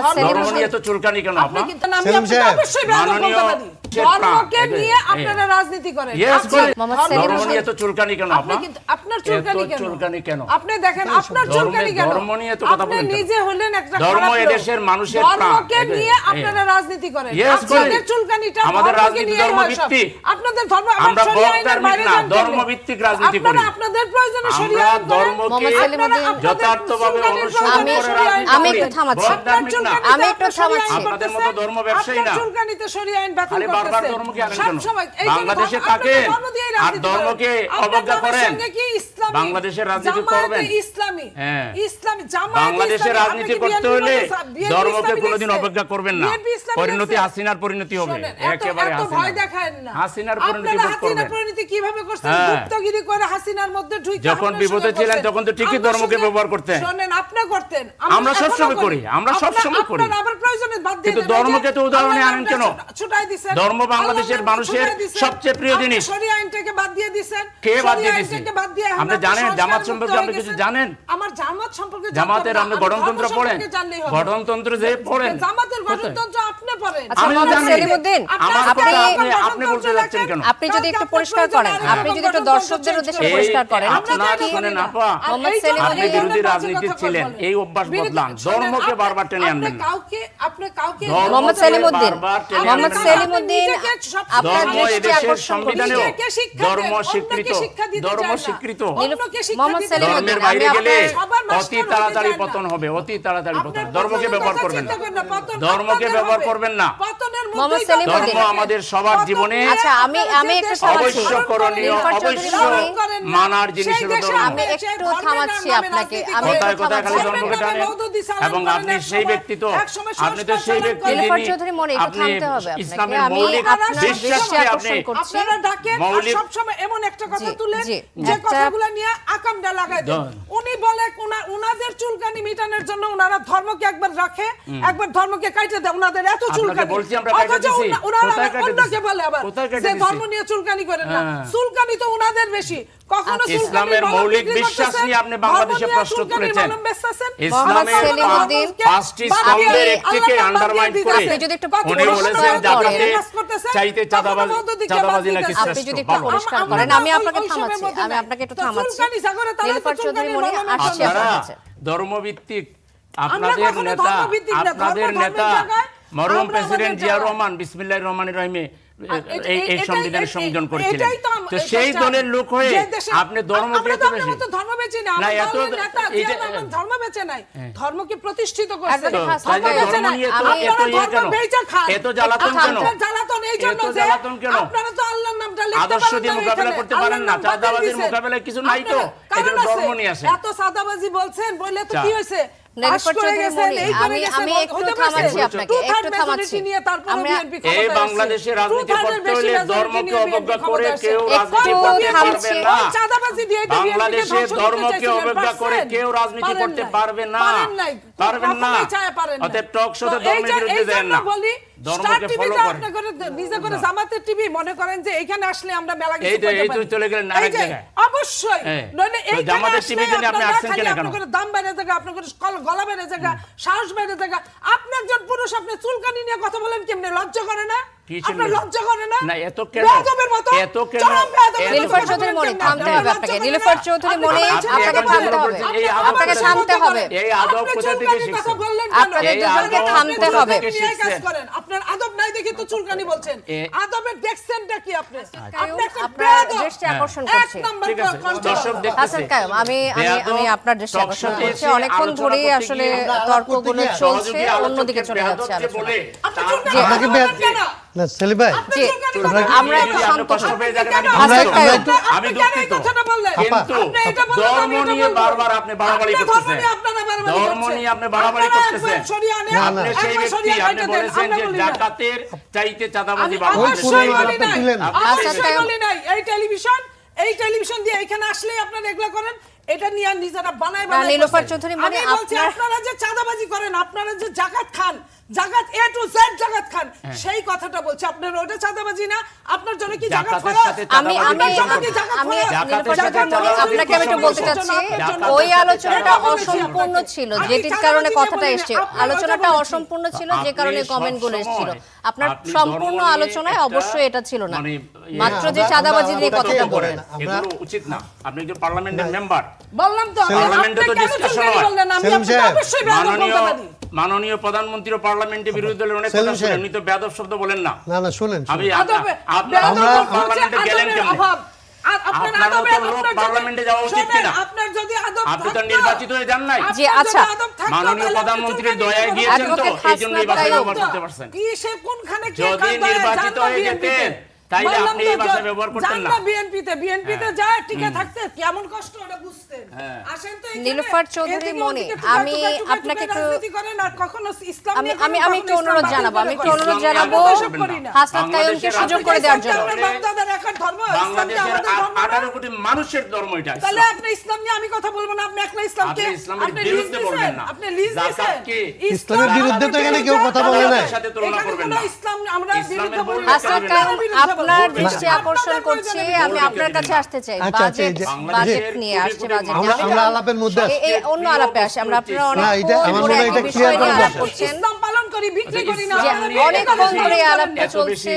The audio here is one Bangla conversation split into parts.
ধর্ম নিয়ে তো চুলকানি কেন আপা? ধর্মকে নিয়ে আপনারা রাজনীতি করেন। ধর্ম নিয়ে তো চুলকানি কেন আপা? আপনার চুলকানি কেন? আপনি দেখেন আপনার চুলকানি কেন? ধর্ম নিয়ে তো কথা বলেন। আপনি নিজে হলেন একটা ধর্ম এদেশের মানুষের প্রাণ। ধর্মকে নিয়ে আপনারা রাজনীতি করেন। আপনাদের চুলকানিটা আমাদের রাজনীতি ধর্মভিত্তিক। আপনাদের ধর্ম আমরা বক্তার না ধর্মভিত্তিক রাজনীতি করি। আপনাদের প্রয়োজনে শরিয়া আইন করেন। ধর্মকে যথার্থভাবে অনুসরণ করে আমি একটু থামাচ্ছি। আপনাদের মতো ধর্ম ব্যবসায়ী না। চুলকানিতে শরিয়া আইন বাতিল আরে বারবার করতেছে। ধর্মকে আনেন কেন? সবসময় বাংলাদেশে থাকেন আর ধর্মকে অবজ্ঞা করেন। বাংলাদেশের রাজনীতি করবেন ইসলামী জামাত বাংলাদেশের রাজনীতি করতে হলে ধর্মকে কোনোদিন অবজ্ঞা করবেন না। পরিণতি হাসিনার পরিণতি হবে একেবারে হাসিনার পরিণতি করবেন। পরিণতি কিভাবে করছেন? গুপ্তগিরি করে হাসিনার মধ্যে ঢুকে যখন বিপদে ছিলেন তখন তো ঠিকই ধর্মকে ব্যবহার করতেন। শুনেন আপনি করতেন, আমরা সবসময় করি, আমরা সবসময় করি। আবার প্রয়োজনে বাদ দিয়ে কিন্তু ধর্মকে তো উদাহরণে আনেন কেন? ছুটাই দিবেন। ধর্ম বাংলাদেশের মানুষের সবচেয়ে প্রিয় জিনিস। শরিয়া আইনটাকে বাদ দিয়ে দিবেন। কে বাদ দিয়ে দিয়েছে? আপনি জানেন জামাত সম্পর্কে আপনি কিছু জানেন? আমার জামাত সম্পর্কে জামাতের আপনি গঠনতন্ত্র পড়েন? গঠনতন্ত্র যে পড়েন জামাতের গঠনতন্ত্র আপনি পড়েন। আমি জানি। সেলিমউদ্দিন, আপনি বলতে যাচ্ছেন কেন? আপনি যদি একটু পরিষ্কার করেন, আপনি যদি একটু দর্শকদের উদ্দেশ্যে পরিষ্কার করেন। আপনার শুনেন আপা, আপনি বিরোধী রাজনীতি ছিলেন, এই অভ্যাস বদলান। ধর্মকে বারবার টেনে আনবেন না। কাউকে মোহাম্মদ সেলিমউদ্দিন, আপনার ধর্ম দৃষ্টি এদেশের আকর্ষণ সংবিধানেও করছি। ধর্ম স্বীকৃত, ধর্ম স্বীকৃত। মোহাম্মদ সেলিমউদ্দিন, ধর্মের বাইরে আমি গেলে আপনার অতি তাড়াতাড়ি পতন হবে, অতি তাড়াতাড়ি পতন। ধর্মকে ব্যবহার করবেন না, ধর্মকে ব্যবহার করবেন না। মোহাম্মদ সেলিমউদ্দিন, ধর্ম আমাদের সবার জীবনে আচ্ছা আমি একটু থামাচ্ছি। অবশ্য করণীয়, অবশ্য মানার জিনিস হলো ধর্ম। আমি একটু থামাচ্ছি আপনাকে। আমি কথায় কথায় খালি ধর্মকে টানেন এবং আপনি সেই ব্যক্তি তো, আপনি তো সেই ব্যক্তি নীলুফার যিনি চৌধুরী মনে একটু আপনি থামতে হবে আপনাকে। ইসলামের আমি মৌলিক আপনার দৃষ্টি বিশ্বাসকে আপনি আকর্ষণ করছি। আপনারা ডাকেন আর মৌলিক সবসময় এমন একটা কথা তুলেন জি, যে একটা কথাগুলো নিয়ে আকামটা লাগাই দেন। উনি বলে উনাদের চুলকানি মিটানোর জন্য উনারা ধর্মকে একবার রাখে, একবার ধর্মকে কাটে দেয়। উনাদের এত চুলকানি, বলছি আমরা কাটে দিছি। কোথায় কাটে উনাকে বলে আবার যে ধর্ম নিয়ে চুলকানি করেন না। চুলকানি তো উনাদের বেশি। কখনো ইসলামের মৌলিক বিশ্বাস নিয়ে আপনি বাংলাদেশে প্রশ্ন করেছেন। ইসলামের পাঁচটি স্তম্ভের একটিকে আন্ডারমাইন করে উনি বলেছেন জাকাতে চাইতে চাঁদাবাজি নাকি আপনি শ্রেষ্ঠ। যদি একটু পরিষ্কার করেন, আমি আপনাকে থামাচ্ছি। আমি আপনাকে একটু থামাচ্ছি। নীলুফার চৌধুরী মনে আসছে আপনার কাছে। ধর্মভিত্তিক আপনাদের নেতা মরহুম প্রেসিডেন্ট জিয়া রহমান বিসমিল্লাহির রহমানির রহিমে এই সংবিধানের সংযোজন করেছিলেন। তো সেই দলের লোক হয়ে আপনি ধর্মকে এত বেশি ধর্ম বেঁচে না, না, এত ধর্ম বেঁচে নাই, ধর্মকে প্রতিষ্ঠিত করছে। ধর্ম নিয়ে তো এত ইয়ে কেন? এত জ্বালাতন কেন? জ্বালাতন এই জন্য যে আপনারা তো আল্লাহর নামটা লিখতে আদর্শ দিয়ে মোকাবেলা করতে পারেন না। চাঁদাবাজির মোকাবেলায় কিছু নাই তো, এটা ধর্ম নিয়ে আসে। এত চাঁদাবাজি বলছেন বললে তো কি হয়েছে? এই বাংলাদেশে রাজনীতি করতে হলে ধর্মকে অবজ্ঞা করে কেউ রাজনীতি করতে পারবে না। বাংলাদেশে ধর্মকে অবজ্ঞা করে কেউ রাজনীতি করতে পারবে না, পারবেন না। অতএব টক শোতে ধর্মের বিরুদ্ধে দেন না, ধর্মকে ফলো করেন। নিজে করে জামাতের টিভি মনে করেন যে এইখানে আসলে আমরা মেলা কিছু করতে পারি। এই তো চলে গেলেন আরেক জায়গায়। অবশ্যই নইলে এই জামাতের টিভি জন্য আপনি আসছেন কেন? আপনাদের দাম বেড়ে যায়, আপনাদের গলা বেড়ে যায়, সাহস বেড়ে যায়। আপনি একজন পুরুষ, আপনি চুলকানি নিয়ে কথা বলেন কেমনে? লজ্জা করে না? আপনার লজ্জা করে না? না এত কেন? এত কেন? নীলুফার চৌধুরী মনে থামতে হবে আপনাকে। নীলুফার চৌধুরী মনে আপনাকে থামতে হবে। আপনাকে থামতে হবে। এই আদব কোথা থেকে শিখছেন? আপনাদের দুজনকে থামতে হবে। আপনার আদব নাই দেখে তো চুলকানি বলছেন। আদবের দেখছেনটা কি আপনি? আপনার দৃষ্টি আকর্ষণ করছি। ঠিক আছে, দর্শক দেখতেছে। হাসান কায়ুম, আমি আপনার দৃষ্টি আকর্ষণ করছি। অনেকক্ষণ ধরেই আসলে তর্কগুলো চলছে, অন্যদিকে চলে যাচ্ছে আলোচনা। না সেলিম ভাই, আমরা একটু শান্ত হই। আমি দুঃখিত, কিন্তু ধর্ম নিয়ে বারবার আপনি বাড়াবাড়ি করতেছেন। ধর্ম নিয়ে আপনি বাড়াবাড়ি করতেছেন। আপনি সেই ব্যক্তি, আপনি বলেছেন যে জাকাতের চাইতে চাঁদাবাজি এই টেলিভিশন দিয়ে এখানে আসলেই আপনারা এগুলা করেন। এটা নিয়ে নিজেরা বানায় নীলুফার চৌধুরী মনে আপনারা যে চাঁদাবাজি করেন, আপনারা যে জাকাত খান, জাকাত A to Z জাকাত খান, সেই কথাটা বলছি। আপনার ওটা চাঁদাবাজি না? আপনার জন্য কি জাকাত জাকাতের ফরজ? সাথে আমি আপনাকে আমি একটু বলতে চাচ্ছি, ওই আলোচনাটা অসম্পূর্ণ ছিল, যেটির কারণে কথাটা এসেছে। আলোচনাটা অসম্পূর্ণ ছিল, যে কারণে কমেন্টগুলো এসেছিল। আপনার সম্পূর্ণ আলোচনায় অবশ্যই এটা ছিল না, মাত্র যে চাঁদাবাজি নিয়ে কথাটা বলেন, এগুলো উচিত না। আপনি যে পার্লামেন্টের মেম্বার, বললাম তো, পার্লামেন্টে তো ডিসকাশন হয়। আমি আপনাকে অবশ্যই বেয়াদব বলতে পারি। মাননীয় প্রধানমন্ত্রী পার্লামেন্টে বিরোধী দলের অনেক কথা শুনেন, উনি তো বেয়াদব শব্দ বলেন না। না শুনেন, আমি আপনারা পার্লামেন্টে গেলেন কেমন? আপনারও তো লোক পার্লামেন্টে যাওয়া উচিত কিনা? আপনার যদি আদব আপনি তো নির্বাচিত হয়ে যান নাই। জি, আচ্ছা, মাননীয় প্রধানমন্ত্রীর দয়ায় গিয়েছেন তো, এই জন্য এই ভাষা ব্যবহার করতে পারছেন। কি সে কোনখানে কে যদি নির্বাচিত হয়ে যেতেন তাইলে আপনি এই ভাষা ব্যবহার করতেন না। বিএনপিতে যায় টিকে থাকতে কেমন কষ্ট ওটা বুঝতেন। আসেন তো এখানে নীলুফার চৌধুরী মনি, আমি আপনাকে একটু রাজনীতি করেন আর কখনো ইসলাম নিয়ে আমি একটু অনুরোধ জানাবো, হাসনাত কাইয়ুমকে সুযোগ করে দেওয়ার জন্য। বাগদাদের একার ধর্ম, বাংলাদেশের 18 কোটি মানুষের ধর্ম এটা। তাহলে আপনি ইসলাম নিয়ে আমি কথা বলবো না, আপনি একলা ইসলামকে আপনি ইসলামের বিরুদ্ধে বলবেন না। আপনি লিজ জাকাত দিয়েছেন কি? ইসলামের বিরুদ্ধে তো এখানে কেউ কথা বলে না। সাথে তুলনা করবেন না। ইসলাম আমরা বিরুদ্ধে বলি না। হাসনাত কাইয়ুম, আপনার দৃষ্টি আকর্ষণ করছি, আমি আপনার কাছে আসতে চাই। আচ্ছা, আচ্ছা, বাজেট নিয়ে আসছে, আমরা আলাপের মধ্যে এই অন্য আলাপে আসে। আমরা আপনারা অনেক আমার মনে হয় এটা বিষয় নিয়ে clear আলাপ করছেন, ইসলাম পালন করি, বিক্রি করি না। যে অনেকক্ষণ ধরে এই আলাপটা চলছে।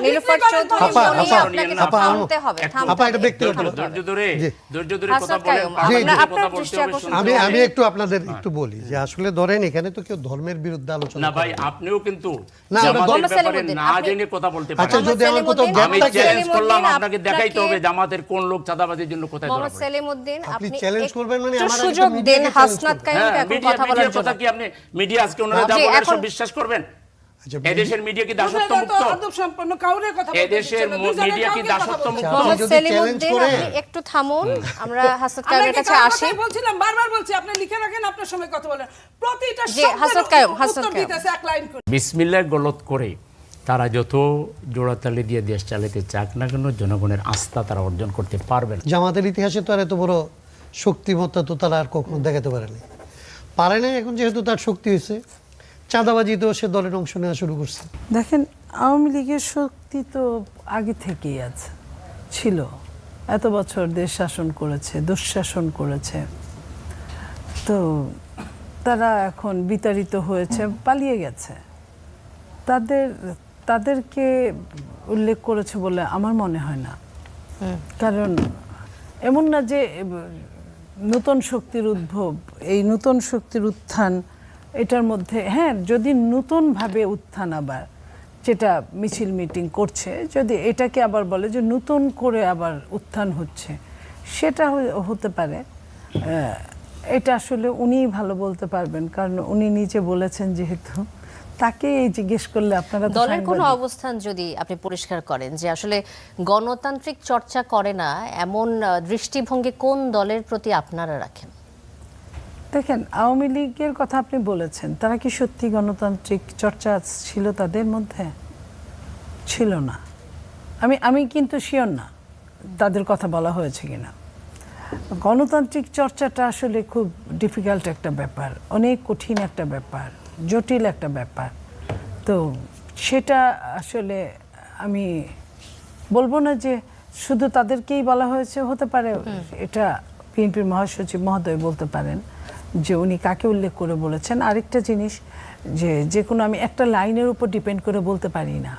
নীলুফার চৌধুরী মনি, আপনাকে থামতে হবে, আপা এটা ব্যক্তিগত ধৈর্য ধরে কথা হাসনাত বলেন। কাইয়ুম, আপনার দৃষ্টি আকর্ষণ আমি একটু আপনাদের একটু বলি যে আসলে ধরেন এখানে তো কেউ ধর্মের বিরুদ্ধে আলোচনা না ভাই, করে না। আপনিও কিন্তু না, জামাতের মোহাম্মদ ব্যাপারে সেলিমউদ্দিন, না জেনে কথা বলতে পারেন। আচ্ছা, যদি আমার কোথাও গ্যাপ আমি থাকে, চ্যালেঞ্জ করলাম, সেলিমউদ্দিন, আপনাকে দেখাইতে হবে জামাতের কোন লোক চাঁদাবাজির জন্য কোথায় ধরা মোহাম্মদ পড়ে। সেলিমউদ্দিন, আপনি আপনি চ্যালেঞ্জ করবেন মানে একটু আমার সুযোগ আগে দেন মিডিয়াকে হাসনাত চ্যালেঞ্জ কাইয়ুমকে এখন কথা বলার মিডিয়ার জন্য। কথা কি আপনি মিডিয়া আজকে ওনারা যা জি, বলেন এখন সব বিশ্বাস করবেন? আচ্ছা, এদেশের মিডিয়া কি দাসত্ব মুক্ত? আদব সম্পন্ন কাউরে কথা বলতে এদেশের দিচ্ছে না, দুজনে মিডিয়া কি কাউকে কথা দাসত্ব বলছে না। মুক্ত? মোহাম্মদ যদি সেলিমউদ্দিন, challenge করে- আপনি একটু থামুন, আমরা হাসনাত আমরা কাইয়ুমের কি কাছে কারো আসি। কথাই বলছিলাম, বারবার বলছি, আপনি লিখে রাখেন, আপনার সময় কথা বলেন। প্রতিটা জি, শব্দের হাসনাত কাইয়ুম, উত্তর হাসনাত কাইয়ুম। দিতেছে এক লাইন করে। বিসমিল্লাহ গলত করে তারা যত জোড়াতালি দিয়ে দেশ চালাতে চাক না কেন, জনগণের আস্থা তারা অর্জন করতে পারবে না। জামাতের ইতিহাসে তো আর এত বড় শক্তিমত্তা তো তারা আর কখনো দেখাতে পারেনি। পারে না, এখন যেহেতু তার শক্তি হয়েছে, চাঁদাবাজিতেও সে দলের অংশ নেওয়া শুরু করছে। দেখেন, আওয়ামী লীগের শক্তি তো আগে থেকেই ছিল, এত বছর দেশ শাসন করেছে, দুঃশাসন করেছে, তো তারা এখন বিতাড়িত হয়েছে, পালিয়ে গেছে। তাদেরকে উল্লেখ করেছে বলে আমার মনে হয় না, কারণ এমন না যে নতুন শক্তির উদ্ভব, এই নতুন শক্তির উত্থান, এটার মধ্যে হ্যাঁ, যদি নতুনভাবে উত্থান আবার যেটা মিছিল মিটিং করছে, যদি এটাকে আবার বলে যে নতুন করে আবার উত্থান হচ্ছে, সেটা হতে পারে। এটা আসলে উনিই ভালো বলতে পারবেন, কারণ উনি নিজে বলেছেন, যেহেতু তাকে এই জিজ্ঞেস করলে আপনারা তো দলের কোনো সাংবাদিক। অবস্থান যদি আপনি পরিষ্কার করেন যে আসলে গণতান্ত্রিক চর্চা করে না, এমন দৃষ্টিভঙ্গি কোন দলের প্রতি আপনারা রাখেন? দেখেন, আওয়ামী লীগের কথা আপনি বলেছেন, তারা কি সত্যি গণতান্ত্রিক চর্চা ছিল তাদের মধ্যে? ছিল না। আমি কিন্তু শিওর না তাদের কথা বলা হয়েছে কিনা। গণতান্ত্রিক চর্চাটা আসলে খুব ডিফিকাল্ট একটা ব্যাপার, অনেক কঠিন একটা ব্যাপার, জটিল একটা ব্যাপার। তো সেটা আসলে আমি বলবো না যে শুধু তাদেরকেই বলা হয়েছে, হতে পারে এটা বিএনপির মহাসচিব মহোদয় বলতে পারেন যে উনি কাকে উল্লেখ করে বলেছেন। আরেকটা জিনিস, যে কোনো আমি একটা লাইনের উপর ডিপেন্ড করে বলতে পারি না,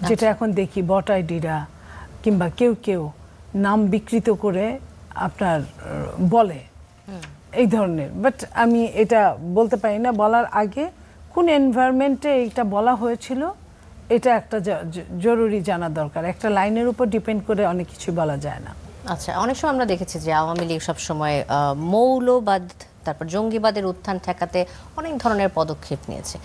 যেটা এখন দেখি বট আইডিরা কিংবা কেউ নাম বিকৃত করে আপনার বলে এই ধরনের, বাট আমি এটা বলতে পারি না। বলার আগে কোন এনভায়রনমেন্টে এটা বলা হয়েছিল, এটা একটা জরুরি জানা দরকার। একটা লাইনের উপর ডিপেন্ড করে অনেক কিছু বলা যায় না। আচ্ছা, অনেক সময় আমরা দেখেছি যে আওয়ামী লীগ সবসময় মৌলবাদ, তারপর জঙ্গিবাদের উত্থান ঠেকাতে অনেক ধরনের পদক্ষেপ নিয়েছে।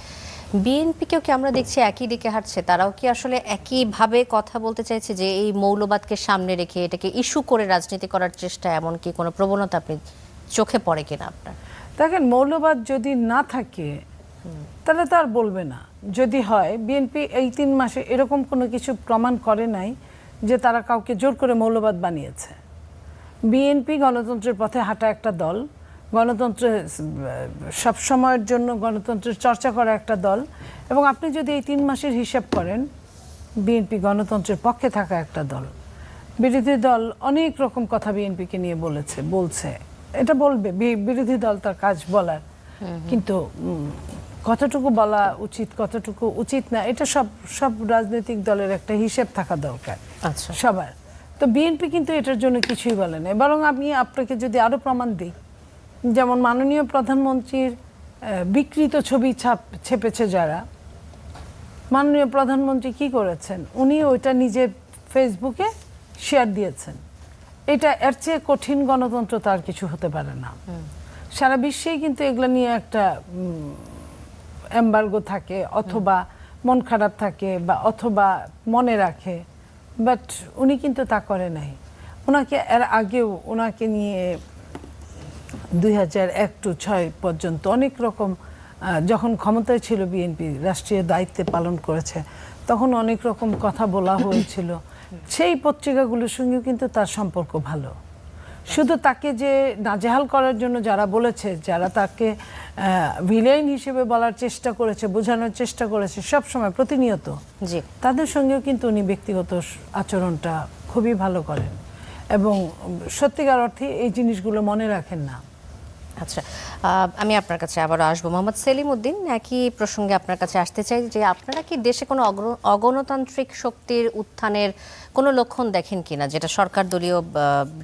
বিএনপিকেও কি আমরা দেখছি একই দিকে হাঁটছে? তারাও কি আসলে একইভাবে কথা বলতে চাইছে যে এই মৌলবাদকে সামনে রেখে এটাকে ইস্যু করে রাজনীতি করার চেষ্টা, এমনকি কোনো প্রবণতা আপনি চোখে পড়ে কিনা আপনার? দেখেন, মৌলবাদ যদি না থাকে তাহলে তো আর বলবে না। যদি হয়, বিএনপি এই 3 মাসে এরকম কোনো কিছু প্রমাণ করে নাই যে তারা কাউকে জোর করে মৌলবাদ বানিয়েছে। বিএনপি গণতন্ত্রের পথে হাঁটা একটা দল, গণতন্ত্রের সব সময়ের জন্য গণতন্ত্রের চর্চা করা একটা দল, এবং আপনি যদি এই 3 মাসের হিসাব করেন, বিএনপি গণতন্ত্রের পক্ষে থাকা একটা দল। বিরোধী দল অনেক রকম কথা বিএনপিকে নিয়ে বলছে, এটা বলবে, বিরোধী দল তার কাজ বলার, কিন্তু কতটুকু বলা উচিত কতটুকু উচিত না, এটা সব রাজনৈতিক দলের একটা হিসেব থাকা দরকার সবার। তো বিএনপি কিন্তু এটার জন্য কিছুই বলে না। বরং আমি আপনাকে যদি আরো প্রমাণ দিই, যেমন মাননীয় প্রধানমন্ত্রীর বিকৃত ছবি ছেপেছে যারা, মাননীয় প্রধানমন্ত্রী কি করেছেন, উনি ওইটা নিজের ফেসবুকে শেয়ার দিয়েছেন। এটা এর চেয়ে কঠিন গণতন্ত্র তার কিছু হতে পারে না। সারা বিশ্বেই কিন্তু এগুলো নিয়ে একটা এমবার্গো থাকে, অথবা মন খারাপ থাকে, বা অথবা মনে রাখে, বাট উনি কিন্তু তা করে নাই। ওনাকে এর আগেও ওনাকে নিয়ে 2001-06 পর্যন্ত অনেক রকম, যখন ক্ষমতায় ছিল বিএনপি, রাষ্ট্রীয় দায়িত্বে পালন করেছে, তখন অনেক রকম কথা বলা হয়েছিল। সেই পত্রিকাগুলোর সঙ্গেও কিন্তু তার সম্পর্ক ভালো। শুধু তাকে যে নাজেহাল করার জন্য যারা বলেছে, যারা তাকে ভিলেন হিসেবে বলার চেষ্টা করেছে, বোঝানোর চেষ্টা করেছে সব সময় প্রতিনিয়ত, তাদের সঙ্গেও কিন্তু উনি ব্যক্তিগত আচরণটা খুবই ভালো করেন, এবং সত্যিকার অর্থে এই জিনিসগুলো মনে রাখেন না। আচ্ছা, আমি আপনার কাছে আবার আসবো। মোহাম্মদ সেলিম উদ্দিন, একই প্রসঙ্গে আপনার কাছে আসতে চাই যে আপনারা কি দেশে কোনো অগণতান্ত্রিক শক্তির উত্থানের কোনো লক্ষণ দেখেন কিনা, যেটা সরকার দলীয়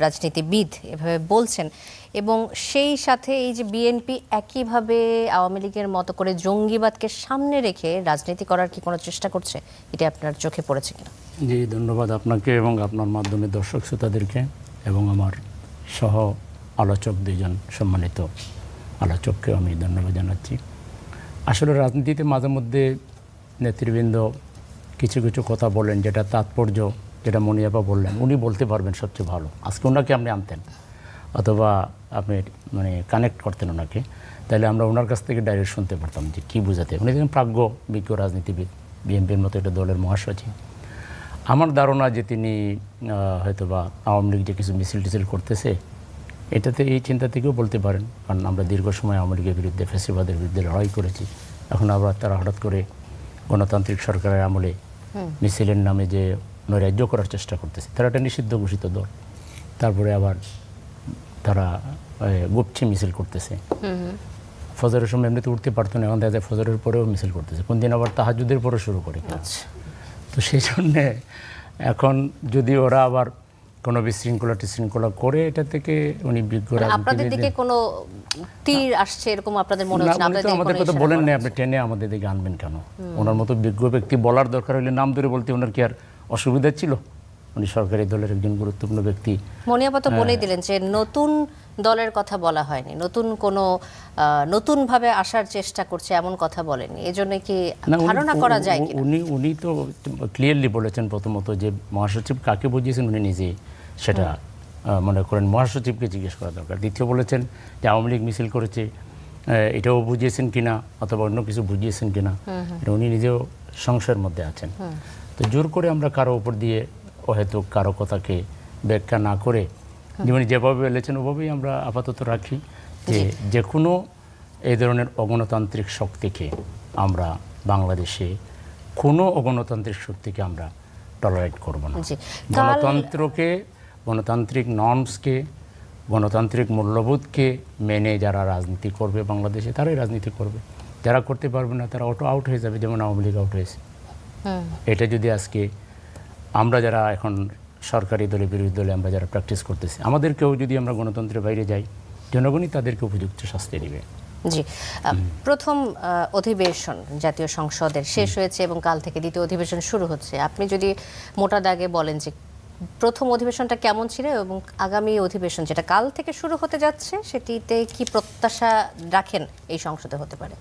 রাজনীতিবিদ এভাবে বলছেন, এবং সেই সাথে এই যে বিএনপি একইভাবে আওয়ামী লীগের মতো করে জঙ্গিবাদকে সামনে রেখে রাজনীতি করার কি কোনো চেষ্টা করছে, এটা আপনার চোখে পড়েছে কিনা? জি, ধন্যবাদ আপনাকে এবং আপনার মাধ্যমে দর্শক শ্রোতাদেরকে, এবং আমার সহ আলোচক দুইজন সম্মানিত আলোচককেও আমি ধন্যবাদ জানাচ্ছি। আসলে রাজনীতিতে মাঝে মধ্যে নেতৃবৃন্দ কিছু কিছু কথা বলেন, যেটা তাৎপর্য, যেটা মনিয়াপা বললেন, উনি বলতে পারবেন সবচেয়ে ভালো। আজকে ওনাকে আপনি আনতেন, অথবা আপনি কানেক্ট করতেন ওনাকে, তাহলে আমরা ওনার কাছ থেকে ডাইরেক্ট শুনতে পারতাম যে কী বোঝাতে। উনি একজন প্রাজ্ঞ বিজ্ঞ রাজনীতিবিদ, বিএনপির মতো একটা দলের মহাসচিব। আমার ধারণা যে তিনি হয়তোবা আওয়ামী লীগ যে কিছু মিছিল টিছিল করতেছে, এটাতে এই চিন্তা থেকেও বলতে পারেন, কারণ আমরা দীর্ঘ সময় আওয়ামী লীগের বিরুদ্ধে, ফ্যাসিবাদের বিরুদ্ধে লড়াই করেছি। এখন আবার তারা হঠাৎ করে গণতান্ত্রিক সরকারের আমলে মিছিলের নামে যে নৈরাজ্য করার চেষ্টা করতেছে, তারা একটা নিষিদ্ধ ঘোষিত দল, তারপরে আবার তারা গুপছি মিছিল করতেছে। ফজরের সময় এমনিতে উঠতে পারতো না, এখন দেখা যায় ফজরের পরেও মিছিল করতেছে, কোন দিন আবার তাহাজ্জুদের পরে শুরু করে। তো সেই জন্যে এখন যদি ওরা আবার কোনো বিশৃঙ্খলা করে, এটা থেকে উনি বিজ্ঞ আপনাদের দিকে কোনো তীর আসছে এরকম আপনাদের মনে হচ্ছে? আমাদের কথা বলেন না, আপনি টেনে আমাদের দিকে আনবেন কেন? ওনার মতো বিজ্ঞ ব্যক্তি বলার দরকার হলে নাম ধরে বলতে ওনার কি আর অসুবিধা ছিল? উনি সরকারি দলের একজন গুরুত্বপূর্ণ ব্যক্তি। মনিয়াপা তো বলেই দিলেন যে নতুন দলের কথা বলা হয়নি, নতুনভাবে আসার চেষ্টা করছে এমন কথা বলেনি, এজন্য কি ধারণা করা যায় কি? উনি তো ক্লিয়ারলি বলেছেন প্রথমত যে মহাসচিব কাকে বুঝিয়েছেন উনি নিজেই সেটা মনে করেন মহাসচিবকে জিজ্ঞেস করা দরকার। দ্বিতীয় বলেছেন যে আওয়ামী লীগ মিছিল করেছে, এটাও বুঝিয়েছেন কিনা, অথবা অন্য কিছু বুঝিয়েছেন কিনা, এটা উনি নিজেও সংশয়ের মধ্যে আছেন। তো জোর করে আমরা কারো উপর দিয়ে হয়তো কারো কথাকে ব্যাখ্যা না করে যেমন যেভাবে বলেছেন ওভাবেই আমরা আপাতত রাখি, যে কোনো এই ধরনের অগণতান্ত্রিক শক্তিকে আমরা বাংলাদেশে কোনো অগণতান্ত্রিক শক্তিকে আমরা টলারেট করব না। গণতন্ত্রকে, গণতান্ত্রিক নর্মসকে, গণতান্ত্রিক মূল্যবোধকে মেনে যারা রাজনীতি করবে বাংলাদেশে, তারাই রাজনীতি করবে। যারা করতে পারবে না তারা অটো আউট হয়ে যাবে, যেমন আওয়ামী লীগ আউট হয়েছে। এটা যদি আজকে আমরা যারা এখন সরকারি দলে, বিরোধী দলে আমরা যারা প্র্যাকটিস করতেছি, আমাদেরকেও যদি আমরা গণতন্ত্রের বাইরে যাই, জনগণই তাদেরকে উপযুক্ত শাস্তি দেবে। জি, প্রথম অধিবেশন জাতীয় সংসদের শেষ হয়েছে এবং কাল থেকে দ্বিতীয় অধিবেশন শুরু হচ্ছে। আপনি যদি মোটা দাগে বলেন যে প্রথম অধিবেশনটা কেমন ছিল, এবং আগামী অধিবেশন যেটা কাল থেকে শুরু হতে যাচ্ছে, সেটিতে কি প্রত্যাশা রাখেন এই সংসদে হতে পারে?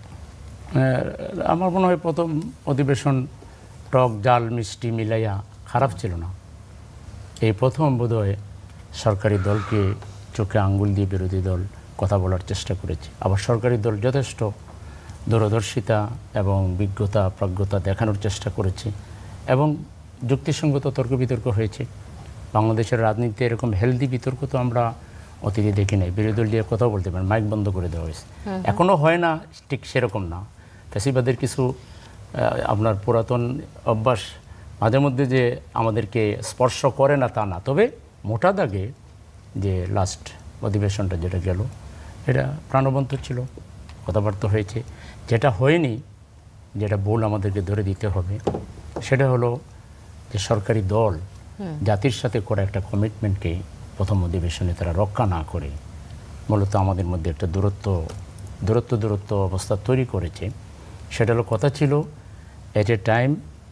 আমার মনে হয় প্রথম অধিবেশন টক জাল মিষ্টি মিলাইয়া খারাপ ছিল না। এই প্রথম বোধহয় সরকারি দলকে চোখে আঙ্গুল দিয়ে বিরোধী দল কথা বলার চেষ্টা করেছে। আবার সরকারি দল যথেষ্ট দূরদর্শিতা এবং বিজ্ঞতা, প্রাজ্ঞতা দেখানোর চেষ্টা করেছে, এবং যুক্তিসঙ্গত তর্ক বিতর্ক হয়েছে। বাংলাদেশের রাজনীতিতে এরকম হেলদি বিতর্ক তো আমরা অতীতে দেখি নাই, বিরোধী দল দিয়ে কথা বলতে পারেন, মাইক বন্ধ করে দেওয়া হয়েছে। এখনো হয় না ঠিক সেরকম না, ফ্যাসিবাদের কিছু আপনার পুরাতন অভ্যাস মাঝে মধ্যে যে আমাদেরকে স্পর্শ করে না তা না, তবে মোটা দাগে যে লাস্ট অধিবেশনটা যেটা গেল এটা প্রাণবন্ত ছিল, কথাবার্তা হয়েছে। যেটা হয়নি, যেটা ভুল আমাদেরকে ধরে দিতে হবে, সেটা হলো যে সরকারি দল জাতির সাথে করা একটা কমিটমেন্টকে প্রথম অধিবেশনে তারা রক্ষা না করে মূলত আমাদের মধ্যে একটা দূরত্ব অবস্থা তৈরি করেছে। সেটা হলো, কথা ছিল এট এ টাইম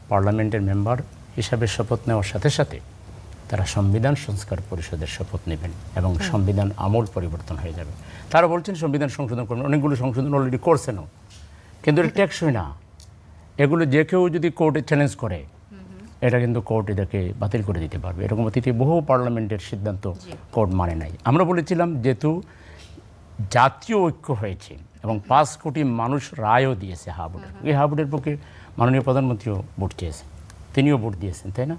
পার্লামেন্টের মেম্বার হিসাবে শপথ নেওয়ার সাথে সাথে তারা সংবিধান সংস্কার পরিষদের শপথ নেবেন এবং সংবিধান আমূল পরিবর্তন হয়ে যাবে। তারা বলছেন সংবিধান সংশোধন করবেন, অনেকগুলো সংশোধন অলরেডি করছেনও, কিন্তু এটা টেকসই না। এগুলো যে কেউ যদি কোর্টে চ্যালেঞ্জ করে, এটা কিন্তু কোর্ট এটাকে বাতিল করে দিতে পারবে। এরকম অতীতে বহু পার্লামেন্টের সিদ্ধান্ত কোর্ট মানে নাই। আমরা বলেছিলাম যেহেতু জাতীয় ঐক্য হয়েছে এবং 5 কোটি মানুষ রায়ও দিয়েছে হা ভোটের, এই হা ভোটের পক্ষে মাননীয় প্রধানমন্ত্রীও ভোট চেয়েছেন, তিনিও ভোট দিয়েছেন, তাই না?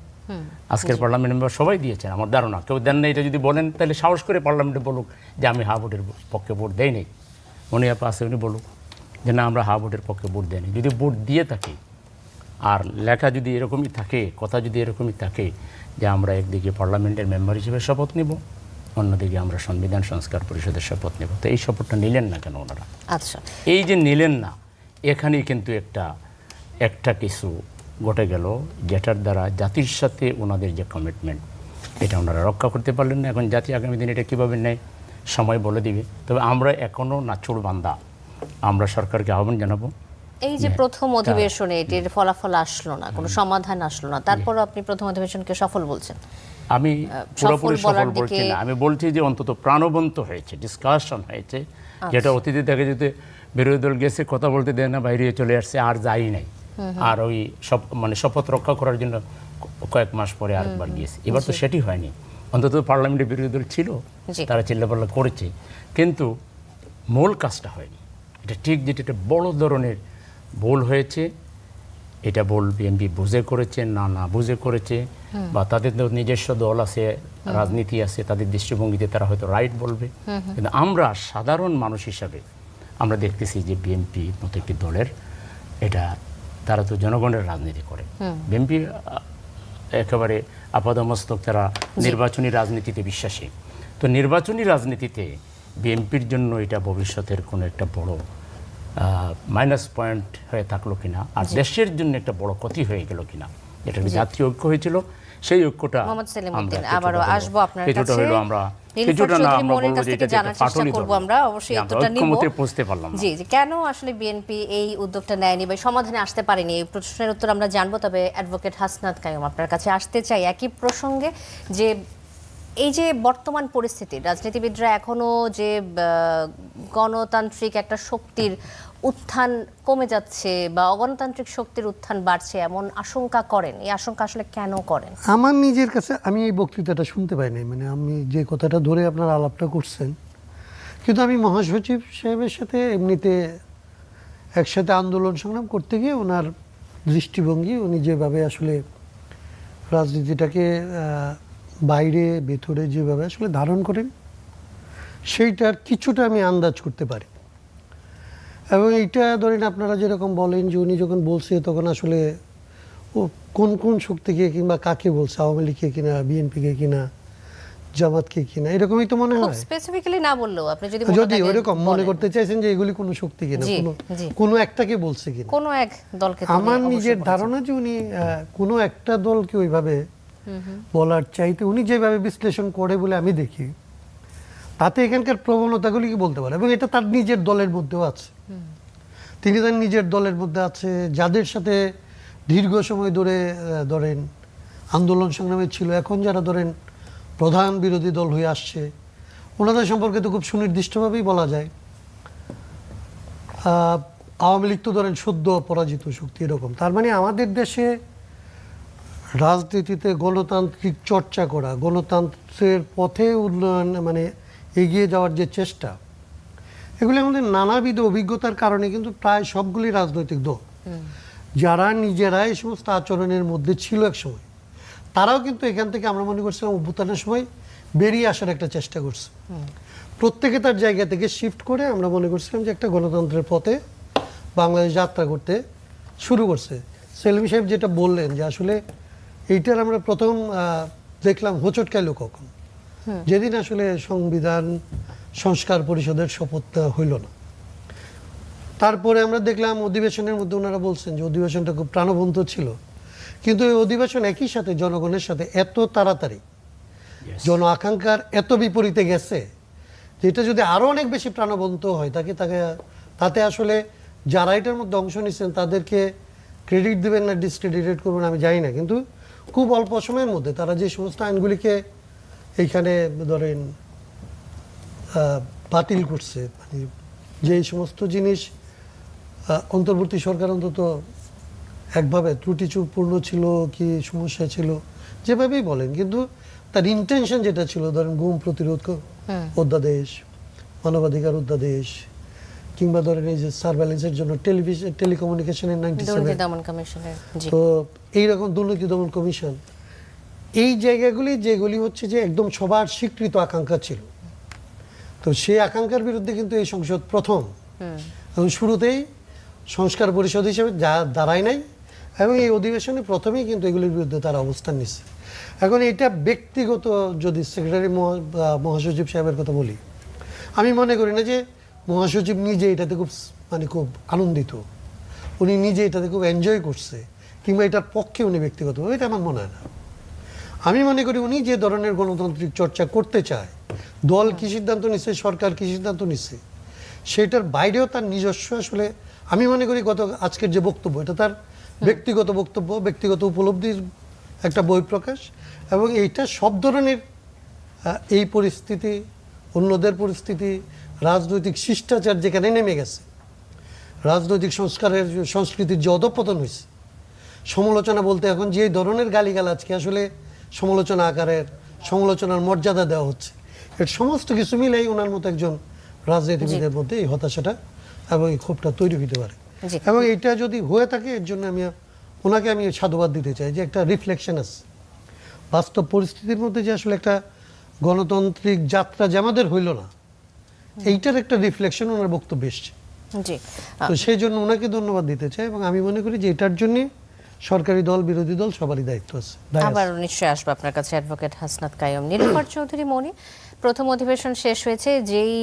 আজকের পার্লামেন্ট মেম্বার সবাই দিয়েছেন, আমার ধারণা। কেউ দেন না এটা যদি বলেন তাহলে সাহস করে পার্লামেন্টে বলুক যে আমি হা ভোটের পক্ষে ভোট দেই নাই। মনে আপা আছে, উনি বলুক যে না আমরা হা ভোটের পক্ষে ভোট দেয়নি। যদি ভোট দিয়ে থাকি আর লেখা যদি এরকমই থাকে, কথা যদি এরকমই থাকে যে আমরা একদিকে পার্লামেন্টের মেম্বার হিসেবে শপথ নেব, অন্যদিকে আমরা সংবিধান সংস্কার পরিষদের শপথ নেব, তো এই শপথটা নিলেন না কেন ওনারা? আচ্ছা, এই যে নিলেন না, এখানেই কিন্তু একটা কিছু ঘটে গেল, যেটার দ্বারা জাতির সাথে ওনাদের যে কমিটমেন্ট এটা ওনারা রক্ষা করতে পারলেন না। এখন জাতি আগামী দিনে এটা কীভাবে নেয় সময় বলে দিবে। তবে আমরা এখনও নাচুর বান্দা, আমরা সরকারকে আহ্বান জানাবো। এই যে প্রথম অধিবেশনে এটির ফলাফল আসলো না, কোনো সমাধান আসলো না, তারপরও আপনি প্রথম অধিবেশনকে সফল বলছেন? আমি পুরোপুরি সফল বলার সফল বলছি দিকে- না, আমি বলছি যে অন্তত প্রাণবন্ত হয়েছে, ডিসকাশন হয়েছে, যেটা অতীতে দেখে যেতে বিরোধী দল গেছে কথা বলতে দেয় না, বাইরে চলে আসছে, আর যাই নাই, আর ওই সব মানে শপথ রক্ষা করার জন্য কয়েক মাস পরে আরেকবার গিয়েছে। এবার তো সেটি হয়নি, অন্তত পার্লামেন্টে বিরোধী দল ছিল, জি। তারা চিল্লাপাল্লা করেছে, কিন্তু মূল কাজটা হয়নি। এটা ঠিক যেটা একটা বড় ধরনের ভুল হয়েছে, এটা ভুল বিএনপি বুঝে করেছে না বুঝে করেছে, বা তাদের তো নিজস্ব দল আছে, রাজনীতি আছে, তাদের দৃষ্টিভঙ্গিতে তারা হয়তো রাইট বলবে, কিন্তু আমরা সাধারণ মানুষ হিসাবে আমরা দেখতেছি যে বিএনপি মতো একটি দলের এটা তারা তো জনগণের রাজনীতি করে। বিএনপি একেবারে আপাদমস্তক তারা নির্বাচনী রাজনীতিতে বিশ্বাসী। তো নির্বাচনী রাজনীতিতে বিএনপির জন্য এটা ভবিষ্যতের কোনো একটা বড় মাইনাস পয়েন্ট হয়ে থাকলো কিনা, আর দেশের জন্য একটা বড় ক্ষতি হয়ে গেল কিনা, এটা জাতীয় ঐক্য হয়েছিল, সেই ঐক্যটা মোহাম্মদ সেলিম আমরা উদ্দিন, কিছুটা আবারও হলেও- আসবো আপনার কিছুটা কাছে। হলেও আমরা নীলুফার কিছুটা না চৌধুরী আমরা মনির বলবো কাছ যে থেকে এটা জানার চেষ্টা ফাটনি করবো ধরবে। আমরা, অবশ্যই যে আমরা উত্তরটা নিব। ঐক্যমত্যে পৌঁছতে পারলাম না। জি, কেন আসলে বিএনপি এই উদ্যোগটা নেয়নি বা সমাধানে আসতে পারেনি, এই প্রশ্নের উত্তর আমরা জানবো। তবে অ্যাডভোকেট হাসনাত কাইয়ুম, আপনার কাছে আসতে চাই একই প্রসঙ্গে, যে এই যে বর্তমান পরিস্থিতি, রাজনীতিবিদরা এখনো যে গণতান্ত্রিক একটা শক্তির উত্থান কমে যাচ্ছে বা অগণতান্ত্রিক শক্তির উত্থান বাড়ছে এমন আশঙ্কা করেন, এই আশঙ্কা আসলে কেন করেন? আমার নিজের কাছে, আমি এই বক্তৃতাটা শুনতে পাইনি, মানে আমি যে কথাটা ধরে আপনার আলাপটা করছেন, কিন্তু আমি মহাসচিব সাহেবের সাথে এমনিতে একসাথে আন্দোলন সংগ্রাম করতে গিয়ে ওনার দৃষ্টিভঙ্গি, উনি যেভাবে আসলে রাজনীতিটাকে বাইরে ভেতরে যেভাবে আসলে ধারণ করেন, সেইটার কিছুটা আমি আন্দাজ করতে পারি। এবং এইটা ধরেন আপনারা যেরকম বলেন যে উনি যখন বলছে তখন আসলে ও কোন কোন শক্তিকে কিংবা কাকে বলছে, আওয়ামী লীগকে কিনা, বিএনপিকে কিনা, জামাতকে কিনা, এরকমই তো মনে খুব হয়। স্পেসিফিক্যালি না বললেও আপনি যদি যদি ওইরকম মনে করতে চাইছেন যে এগুলি কোনো শক্তি কিনা, জি, কোনো জি। কোনো একটাকে বলছে কিনা, কোনো এক দলকে তো উনি আমার অবশ্যই নিজের বলেছেন। ধারণা যে উনি কোনো একটা দলকে ওইভাবে বলার চাইতে উনি যেভাবে বিশ্লেষণ করে বলে আমি দেখি, তাতে এখানকার প্রবণতাগুলি কি বলতে পারে, এবং এটা তার নিজের দলের মধ্যেও আছে। তিনি তার নিজের দলের মধ্যে আছে, যাদের সাথে দীর্ঘ সময় ধরে ধরেন আন্দোলন সংগ্রামে ছিল, এখন যারা ধরেন প্রধান বিরোধী দল হয়ে আসছে, ওনাদের সম্পর্কে তো খুব সুনির্দিষ্টভাবেই বলা যায়। আওয়ামী লীগ তো ধরেন সদ্য পরাজিত শক্তি, এরকম। তার মানে আমাদের দেশে রাজনীতিতে গণতান্ত্রিক চর্চা করা, গণতন্ত্রের পথে উন্নয়ন মানে এগিয়ে যাওয়ার যে চেষ্টা, এগুলি আমাদের নানাবিধ অভিজ্ঞতার কারণে কিন্তু প্রায় সবগুলি রাজনৈতিক দল যারা নিজেরা এই সমস্ত আচরণের মধ্যে ছিল এক সময়, তারাও কিন্তু এখান থেকে আমরা মনে করছিলাম অভ্যুত্থানের সময় বেরিয়ে আসার একটা চেষ্টা করছে। প্রত্যেকে তার জায়গা থেকে শিফট করে আমরা মনে করছিলাম যে একটা গণতন্ত্রের পথে বাংলাদেশ যাত্রা করতে শুরু করছে। সেলিম সাহেব যেটা বললেন যে আসলে এইটার আমরা প্রথম দেখলাম হোঁচট খাইলো কখন, যেদিন আসলে সংবিধান সংস্কার পরিষদের শপথ নেওয়া হইল না। তারপরে আমরা দেখলাম অধিবেশনের মধ্যে ওনারা বলছেন যে অধিবেশনটা খুব প্রাণবন্ত ছিল, কিন্তু এই অধিবেশন একই সাথে জনগণের সাথে এত তাড়াতাড়ি জন আকাঙ্ক্ষার এত বিপরীতে গেছে, যেটা যদি আরো অনেক বেশি প্রাণবন্ত হয় তাতে আসলে যারা এটার মধ্যে অংশ নিচ্ছেন তাদেরকে ক্রেডিট দেবেন না ডিসক্রেডিটেড করবেন আমি জানি না, কিন্তু খুব অল্প সময়ের মধ্যে তারা যে সমস্ত আইনগুলিকে এইখানে ধরেন বাতিল করছে, মানে যে সমস্ত জিনিস অন্তর্বর্তী সরকার অন্তত একভাবে ত্রুটিপূর্ণ ছিল কি সমস্যা ছিল যেভাবেই বলেন, কিন্তু তার ইন্টেনশন যেটা ছিল, ধরেন গুম প্রতিরোধ অধ্যাদেশ, মানবাধিকার অধ্যাদেশ, কিংবা ধরেন এই যে সার্ভেলেন্সের জন্য টেলিকমিউনিকেশনের 97, তো এইরকম দুর্নীতি দমন কমিশন, এই জায়গাগুলি যেগুলি হচ্ছে যে একদম সবার স্বীকৃত আকাঙ্ক্ষা ছিল, তো সেই আকাঙ্ক্ষার বিরুদ্ধে কিন্তু এই সংসদ প্রথম এবং শুরুতেই সংস্কার পরিষদ হিসেবে দাঁড়ায় নাই, এবং এই অধিবেশনে প্রথমেই কিন্তু এগুলির বিরুদ্ধে তারা অবস্থান নিচ্ছে। এখন এটা ব্যক্তিগত যদি সেক্রেটারি মহাসচিব সাহেবের কথা বলি, আমি মনে করি না যে মহাসচিব নিজে এটাতে খুব আনন্দিত, উনি নিজে এটাতে খুব এনজয় করছে, কিংবা এটার পক্ষে উনি ব্যক্তিগতভাবে, এটা আমার মনে হয় না। আমি মনে করি উনি যে ধরনের গণতান্ত্রিক চর্চা করতে চায়, দল কি সিদ্ধান্ত নিচ্ছে, সরকার কি সিদ্ধান্ত নিচ্ছে, সেটার বাইরেও তার নিজস্ব আসলে আমি মনে করি আজকের যে বক্তব্য এটা তার ব্যক্তিগত বক্তব্য, ব্যক্তিগত উপলব্ধির একটা বহিঃপ্রকাশ, এবং এইটা সব ধরনের এই পরিস্থিতি, অন্যদের পরিস্থিতি, রাজনৈতিক শিষ্টাচার যেখানে নেমে গেছে, রাজনৈতিক সংস্কৃতির যে অধঃপতন হয়েছে, সমালোচনা বলতে এখন যে ধরনের গালিগালাজকে আসলে সমালোচনা আকারের সমালোচনার মর্যাদা দেওয়া হচ্ছে, এর সমস্ত কিছু মিলেই ওনার মতো একজন রাজনীতিবিদের মধ্যে এই হতাশাটা এবং এই ক্ষোভটা তৈরি হতে পারে। এবং এটা যদি হয়ে থাকে, এর জন্য ওনাকে আমি সাধুবাদ দিতে চাই যে একটা রিফ্লেকশন আছে বাস্তব পরিস্থিতির মধ্যে, যে আসলে একটা গণতান্ত্রিক যাত্রা যে আমাদের হইল না, এইটার একটা রিফ্লেকশন ওনার বক্তব্য এসছে। তো সেই জন্য ওনাকে ধন্যবাদ দিতে চাই, এবং আমি মনে করি যে এটার জন্য সরকারি দল বিরোধী দল সবারই দায়িত্ব আছে। আবার নিশ্চয়ই আসবো আপনার কাছে অ্যাডভোকেট হাসনাত কাইয়ুম। নীলুফার চৌধুরী মনি, প্রথম অধিবেশন শেষ হয়েছে, যেই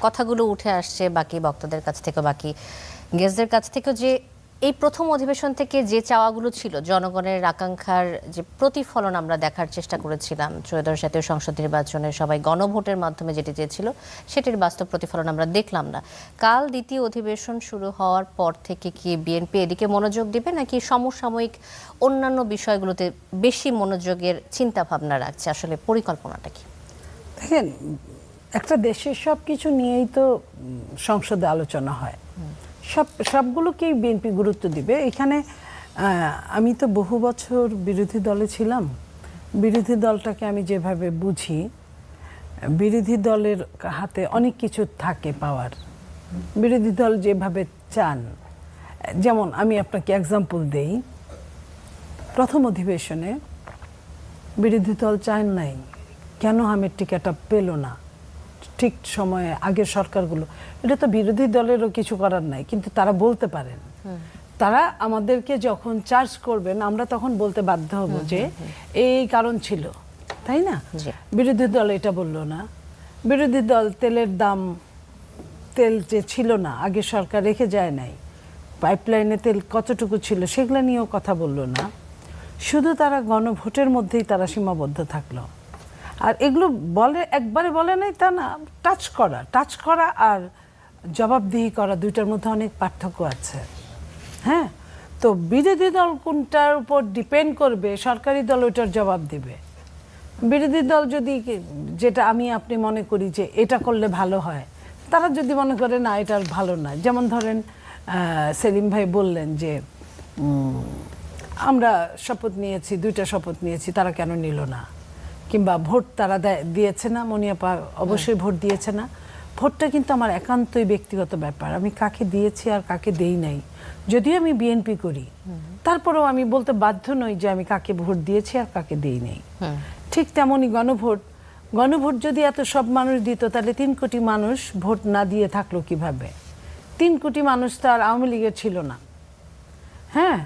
কথাগুলো উঠে আসছে বাকি বক্তাদের কাছ থেকে, বাকি গেস্টদের কাছ থেকে, যে এই প্রথম অধিবেশন থেকে যে চাওয়াগুলো ছিল, জনগণের আকাঙ্ক্ষার যে প্রতিফলন আমরা দেখার চেষ্টা করেছিলাম, ত্রয়োদশ জাতীয় সংসদ নির্বাচনে সবাই গণভোটের মাধ্যমে যেটি চেয়েছিল, সেটির বাস্তব প্রতিফলন আমরা দেখলাম না। কাল দ্বিতীয় অধিবেশন শুরু হওয়ার পর থেকে কি বিএনপি এদিকে মনোযোগ দিবে, নাকি সমসাময়িক অন্যান্য বিষয়গুলোতে বেশি মনোযোগের চিন্তা ভাবনা রাখছে? আসলে পরিকল্পনাটা কি? দেখেন, একটা দেশের সব কিছু নিয়েই তো সংসদে আলোচনা হয়, সবগুলোকেই বিএনপি গুরুত্ব দিবে। এখানে আমি তো বহু বছর বিরোধী দলে ছিলাম, বিরোধী দলটাকে আমি যেভাবে বুঝি, বিরোধী দলের হাতে অনেক কিছু থাকে পাওয়ার, বিরোধী দল যেভাবে চান, যেমন আমি আপনাকে এক্সাম্পল দেই, প্রথম অধিবেশনে বিরোধী দল চান নাই কেন আমের টিকাটা পেল না ঠিক সময়ে, আগের সরকারগুলো, এটা তো বিরোধী দলেরও কিছু করার নাই, কিন্তু তারা বলতে পারেন, তারা আমাদেরকে যখন চার্জ করবেন আমরা তখন বলতে বাধ্য হব যে এই কারণ ছিল, তাই না? বিরোধী দল এটা বললো না, বিরোধী দল তেলের দাম, তেল যে ছিল না, আগে সরকার রেখে যায় নাই, পাইপলাইনে তেল কতটুকু ছিল সেগুলো নিয়েও কথা বললো না, শুধু তারা গণভোটের মধ্যেই তারা সীমাবদ্ধ থাকলো। আর এগুলো একবারে বলে নাই তা না, টাচ করা আর জবাবদিহি করা, দুইটার মধ্যে অনেক পার্থক্য আছে। হ্যাঁ, তো বিরোধী দল কোনটার উপর ডিপেন্ড করবে, সরকারি দল ওইটার জবাব দেবে। বিরোধী দল যদি, যেটা আমি আপনি মনে করি যে এটা করলে ভালো হয়, তারা যদি মনে করে না এটা ভালো না, যেমন ধরেন সেলিম ভাই বললেন যে আমরা শপথ নিয়েছি, 2টা শপথ নিয়েছি, তারা কেন নিল না, কিংবা ভোট তারা দিয়েছে না, মনিয়াপা অবশ্যই ভোট দিয়েছে না। ভোটটা কিন্তু আমার একান্তই ব্যক্তিগত ব্যাপার, আমি কাকে দিয়েছি আর কাকে দেই নাই, যদিও আমি বিএনপি করি, তারপরেও আমি বলতে বাধ্য নই যে আমি কাকে ভোট দিয়েছি আর কাকে দেই নাই। ঠিক তেমনই গণভোট, গণভোট যদি এত সব মানুষ দিত তাহলে 3 কোটি মানুষ ভোট না দিয়ে থাকলো কিভাবে? 3 কোটি মানুষ তো আর আওয়ামী লীগের ছিল না। হ্যাঁ,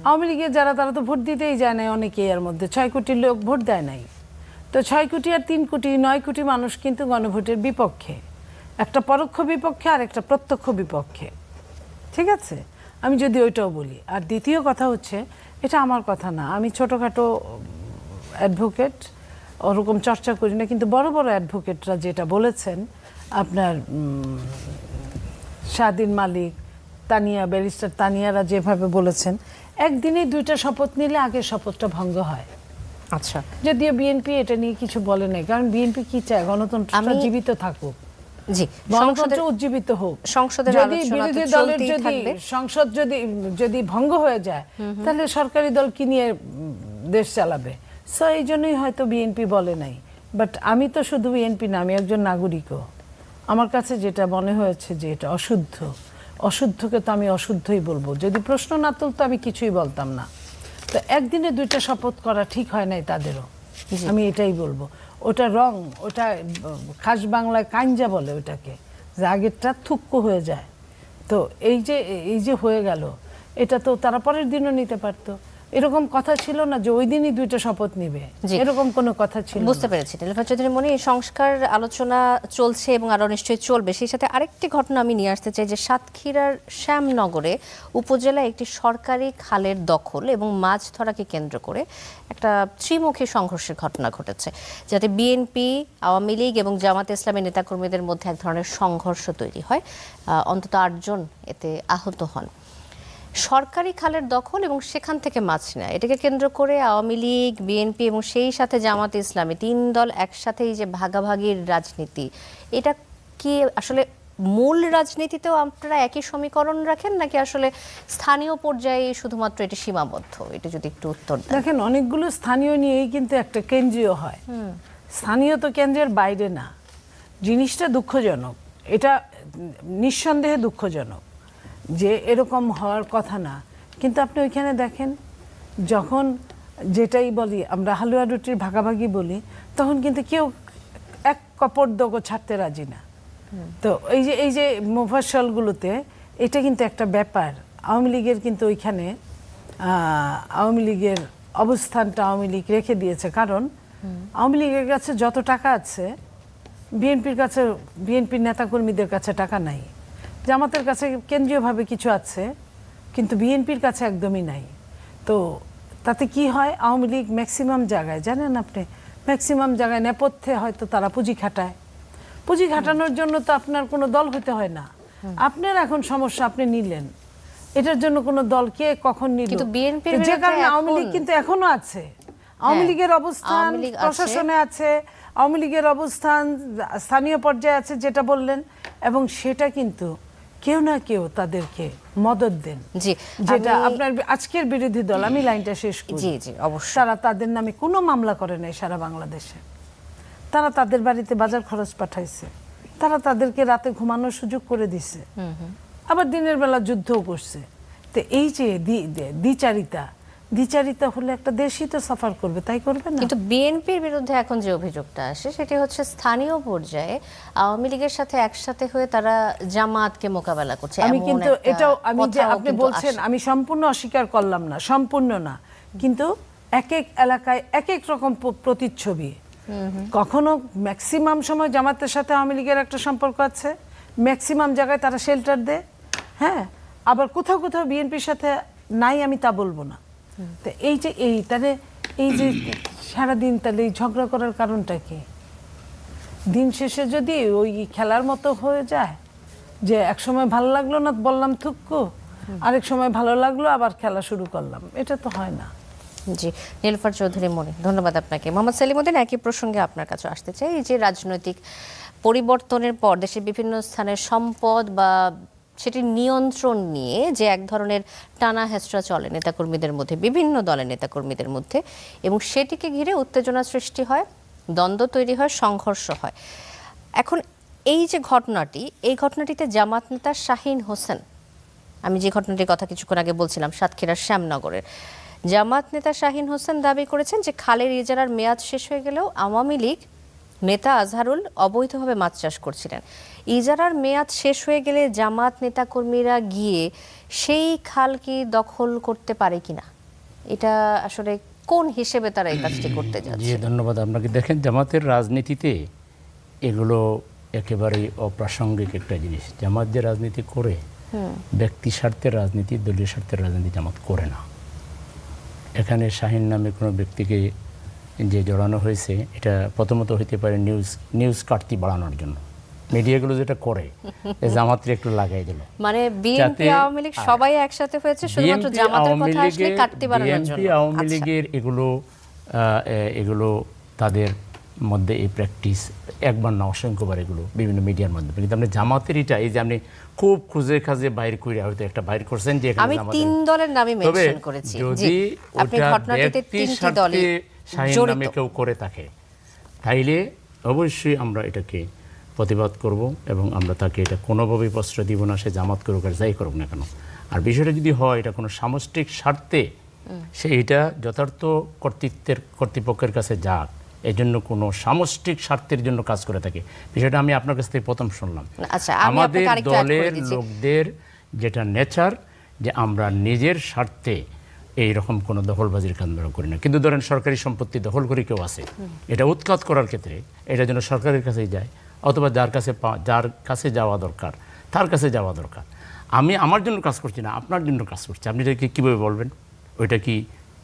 আওয়ামী লীগের যারা তারা তো ভোট দিতেই যায় নাই, অনেকেই এর মধ্যে 6 কোটি লোক ভোট দেয় নাই। তো 6 কোটি আর 3 কোটি 9 কোটি মানুষ কিন্তু গণভোটের বিপক্ষে, একটা পরোক্ষ বিপক্ষে আর একটা প্রত্যক্ষ বিপক্ষে। ঠিক আছে, আমি যদি ওইটাও বলি। আর দ্বিতীয় কথা হচ্ছে, এটা আমার কথা না, আমি ছোটোখাটো অ্যাডভোকেট, ওরকম চর্চা করি না, কিন্তু বড় বড় অ্যাডভোকেটরা যেটা বলেছেন, আপনার স্বাধীন মালিক, তানিয়া, ব্যারিস্টার তানিয়ারা যেভাবে বলেছেন, একদিনেই 2টা শপথ নিলে আগের শপথটা ভঙ্গ হয়। আচ্ছা, যদিও বিএনপি এটা নিয়ে কিছু বলে নাই, কারণ বিএনপি কি চায়? গণতন্ত্রটা জীবিত থাকুক, জি, গণতন্ত্র উজ্জীবিত হোক। সংসদের যদি আলোচনা তো বিরোধী দলের চলতেই থাকবে। সংসদ যদি ভঙ্গ হয়ে যায়, তাহলে সরকারি দল কি নিয়ে দেশ চালাবে? সো এই জন্যই হয়তো বিএনপি বলে নাই। বাট আমি তো শুধু বিএনপি না, আমি একজন নাগরিকও। আমার কাছে যেটা মনে হয়েছে যে এটা অশুদ্ধ, অশুদ্ধকে তো আমি অশুদ্ধই বলবো। যদি প্রশ্ন না তুলতো আমি কিছুই বলতাম না। তো একদিনে 2টা শপথ করা ঠিক হয় নাই তাদেরও, আমি এটাই বলবো। ওটা রং, ওটা খাস বাংলায় কাঞ্জা বলে ওটাকে, যে আগেরটা থুক্কো হয়ে যায়। তো এই যে হয়ে গেল, এটা তো তারা পরের দিনও নিতে পারতো। এরকম কথা ছিল না যে ওই দিনই 2টা শপথ নিবে, এরকম কোনো কথা ছিল না। বুঝতে পেরেছি। নীলুফার চৌধুরী মনি, এই সংস্কার আলোচনা চলছে এবং আরো নিশ্চয়ই চলবে। সেই সাথে আরেকটি ঘটনা আমি নিয়ে আসতে চাই, যে সাতক্ষীরার শ্যামনগরে উপজেলায় একটি সরকারি খালের দখল এবং মাছ ধরাকে কেন্দ্র করে একটা ত্রিমুখী সংঘর্ষের ঘটনা ঘটেছে, যাতে বিএনপি, আওয়ামী লীগ এবং জামাতে ইসলামী নেতাকর্মীদের মধ্যে এক ধরনের সংঘর্ষ তৈরি হয়। অন্তত 8 জন এতে আহত হন। সরকারি খালের দখল এবং সেখান থেকে মাছ নেয়, এটাকে কেন্দ্র করে আওয়ামী লীগ, বিএনপি এবং সেই সাথে জামাতে ইসলামী 3 দল একসাথেই যে ভাগাভাগির রাজনীতি, এটা কি আসলে মূল রাজনীতিতেও আপনারা একই সমীকরণ রাখেন, নাকি আসলে স্থানীয় পর্যায়ে শুধুমাত্র এটি সীমাবদ্ধ? এটা যদি একটু উত্তর দেন। দেখেন, অনেকগুলো স্থানীয় নিয়েই কিন্তু একটা কেন্দ্রীয় হয়। স্থানীয় তো কেন্দ্রের বাইরে না। জিনিসটা দুঃখজনক, এটা নিঃসন্দেহে দুঃখজনক যে এরকম হওয়ার কথা না। কিন্তু আপনি ওইখানে দেখেন, যখন যেটাই বলি আমরা হালুয়া রুটির ভাগাভাগি বলি, তখন কিন্তু কেউ এক কাপড় দোগো ছাড়তে রাজি না। তো এই যে মুফাসলগুলোতে এটা কিন্তু একটা ব্যাপার। আওয়ামী লীগের কিন্তু ওইখানে আওয়ামী লীগের অবস্থানটা আওয়ামী লীগ রেখে দিয়েছে, কারণ আওয়ামী লীগের কাছে যত টাকা আছে, বিএনপির নেতাকর্মীদের কাছে টাকা নাই। জামাতের কাছে কেন্দ্রীয়ভাবে কিছু আছে, কিন্তু বিএনপির কাছে একদমই নাই। তো তাতে কি হয়, আওয়ামী লীগ ম্যাক্সিমাম জায়গায়, জানেন আপনি, ম্যাক্সিমাম জায়গায় নেপথ্যে হয়তো তারা পুঁজি খাটায়। পুঁজি খাটানোর জন্য তো আপনার কোনো দল হতে হয় না। আপনার এখন সমস্যা, আপনি নিলেন, এটার জন্য কোনো দল কে কখন নিল? কিন্তু বিএনপির যে কারণে আওয়ামী লীগ কিন্তু এখনো আছে। আওয়ামী লীগের অবস্থান প্রশাসনে আছে, আওয়ামী লীগের অবস্থান স্থানীয় পর্যায়ে আছে, যেটা বললেন, এবং সেটা কিন্তু কেউ না কেউ তাদেরকে মদত দেন। জি, যেটা আপনার আজকের বিরোধী দল, আমি লাইনটা শেষ করি। জি জি, অবশ্যই। তারা তাদের নামে কোনো মামলা করে নাই সারা বাংলাদেশে। তারা তাদের বাড়িতে বাজার খরচ পাঠাইছে, তারা তাদেরকে রাতে ঘুমানোর সুযোগ করে দিছে, আবার দিনের বেলা যুদ্ধও করছে। তো এই যে দ্বিচারিতা হলে একটা দেশই তো সাফার করবে, তাই করবে না? কিন্তু বিএনপির বিরুদ্ধে এখন যে অভিযোগটা আসে, সেটি হচ্ছে স্থানীয় পর্যায়ে আওয়ামী লীগের সাথে একসাথে হয়ে তারা জামাতকে মোকাবেলা করছে। আমি কিন্তু এটাও, আমি যে আপনি বলছেন, আমি সম্পূর্ণ অস্বীকার করলাম না, সম্পূর্ণ না, কিন্তু এক এক এলাকায় এক এক রকম প্রতিচ্ছবি। কখনো ম্যাক্সিমাম সময় জামাতের সাথে আওয়ামী লীগের একটা সম্পর্ক আছে, ম্যাক্সিমাম জায়গায় তারা শেল্টার দেয়। হ্যাঁ, আবার কোথাও কোথাও বিএনপির সাথে নাই, আমি তা বলবো না। তো তাহলে এই যে সারাদিন তাহলে এই ঝগড়া করার কারণটা কি? দিন শেষে যদি ওই খেলার মতো হয়ে যায়, যে এক সময় ভালো লাগলো না বললাম থুক্কু, আরেক সময় ভালো লাগলো আবার খেলা শুরু করলাম, এটা তো হয় না। জি, নীলুফার চৌধুরী মনি, ধন্যবাদ আপনাকে। মোহাম্মদ সেলিমউদ্দিন, একই প্রসঙ্গে আপনার কাছে আসতে চাই। এই যে রাজনৈতিক পরিবর্তনের পর দেশের বিভিন্ন স্থানের সম্পদ বা সেটির নিয়ন্ত্রণ নিয়ে যে এক ধরনের টানা হেঁচড়া চলে নেতাকর্মীদের মধ্যে, বিভিন্ন দলের নেতাকর্মীদের মধ্যে, এবং সেটিকে ঘিরে উত্তেজনা সৃষ্টি হয়, দ্বন্দ্ব তৈরি হয়, সংঘর্ষ হয়। এখন এই যে ঘটনাটি, এই ঘটনাটিতে জামাত নেতা শাহীন হোসেন, আমি যে ঘটনাটির কথা কিছুক্ষণ আগে বলছিলাম সাতক্ষীরার শ্যামনগরের, জামাত নেতা শাহীন হোসেন দাবি করেছেন যে খালের ইজারার মেয়াদ শেষ হয়ে গেলেও আওয়ামী লীগ নেতা আজহারুল অবৈধভাবে মাছ চাষ করছিলেন। ইজারার মেয়াদ শেষ হয়ে গেলে জামাত নেতাকর্মীরা গিয়ে সেই খাল কি দখল করতে পারে কিনা, এটা আসলে কোন হিসেবে তারা এই কাজটি করতে জি যাচ্ছে? ধন্যবাদ আপনাকে। দেখেন, জামাতের রাজনীতিতে এগুলো একেবারেই অপ্রাসঙ্গিক একটা জিনিস। জামাত যে রাজনীতি করে, ব্যক্তি স্বার্থের রাজনীতি, দলীয় স্বার্থের রাজনীতি জামাত করে না। এখানে শাহিন নামে কোনো ব্যক্তিকে যে জড়ানো হয়েছে, এটা প্রথমত হইতে পারে নিউজ কাটতি বাড়ানোর জন্য। মিডিয়াগুলো যেটা করে জামাতের একটু লাগাই দিল, মানে বিএনপি আওয়ামী লীগ সবাই একসাথে হয়েছে শুধুমাত্র জামাতের কথা আসলে কাটতে বাড়ানোর জন্য। বিএনপি আওয়ামী লীগের এগুলো তাদের মধ্যে এই প্র্যাকটিস একবার না অসংখ্যবার এগুলো বিভিন্ন মিডিয়ার মাধ্যমে। কিন্তু আপনি জামাতের এটা এই যে আপনি খুব খুঁজে খাজে বাইর করে হয়তো একটা বাইর করছেন যে আমি তিন দলের নামই মেনশন করেছি। যদি আপনি ওটা ঘটনাটিতে ব্যক্তি তিনটি স্বার্থে দলই শাহিন নামে কেউ করে থাকে, তাইলে অবশ্যই আমরা এটাকে প্রতিবাদ করব এবং আমরা তাকে এটা কোনোভাবেই প্রশ্রয় দিব না, সে জামাত করুক আর যাই করুক না কেন। আর বিষয়টা যদি হয় এটা কোনো সামষ্টিক স্বার্থে, সে এটা যথার্থ কর্তৃপক্ষের কাছে যাক, এই জন্য কোনো সামষ্টিক স্বার্থের জন্য কাজ করে থাকে। বিষয়টা আমি আপনার কাছ থেকে প্রথম শুনলাম। আচ্ছা, আমি আমাদের আপনাকে আরেকটু add করে দলের দিচ্ছি। লোকদের যেটা নেচার, যে আমরা নিজের স্বার্থে এই রকম কোনো দখলবাজির কাজ আমরা করি না। কিন্তু ধরেন সরকারি সম্পত্তি দখল করে কেউ আছে, এটা উৎখাত করার ক্ষেত্রে এটা যেন সরকারের কাছেই যায়, অথবা যার কাছে যাওয়া দরকার তার কাছে যাওয়া দরকার। আমি আমার জন্য কাজ করছি না, আপনার জন্য কাজ করছি। আপনি এটাকে কীভাবে বলবেন ওইটা কি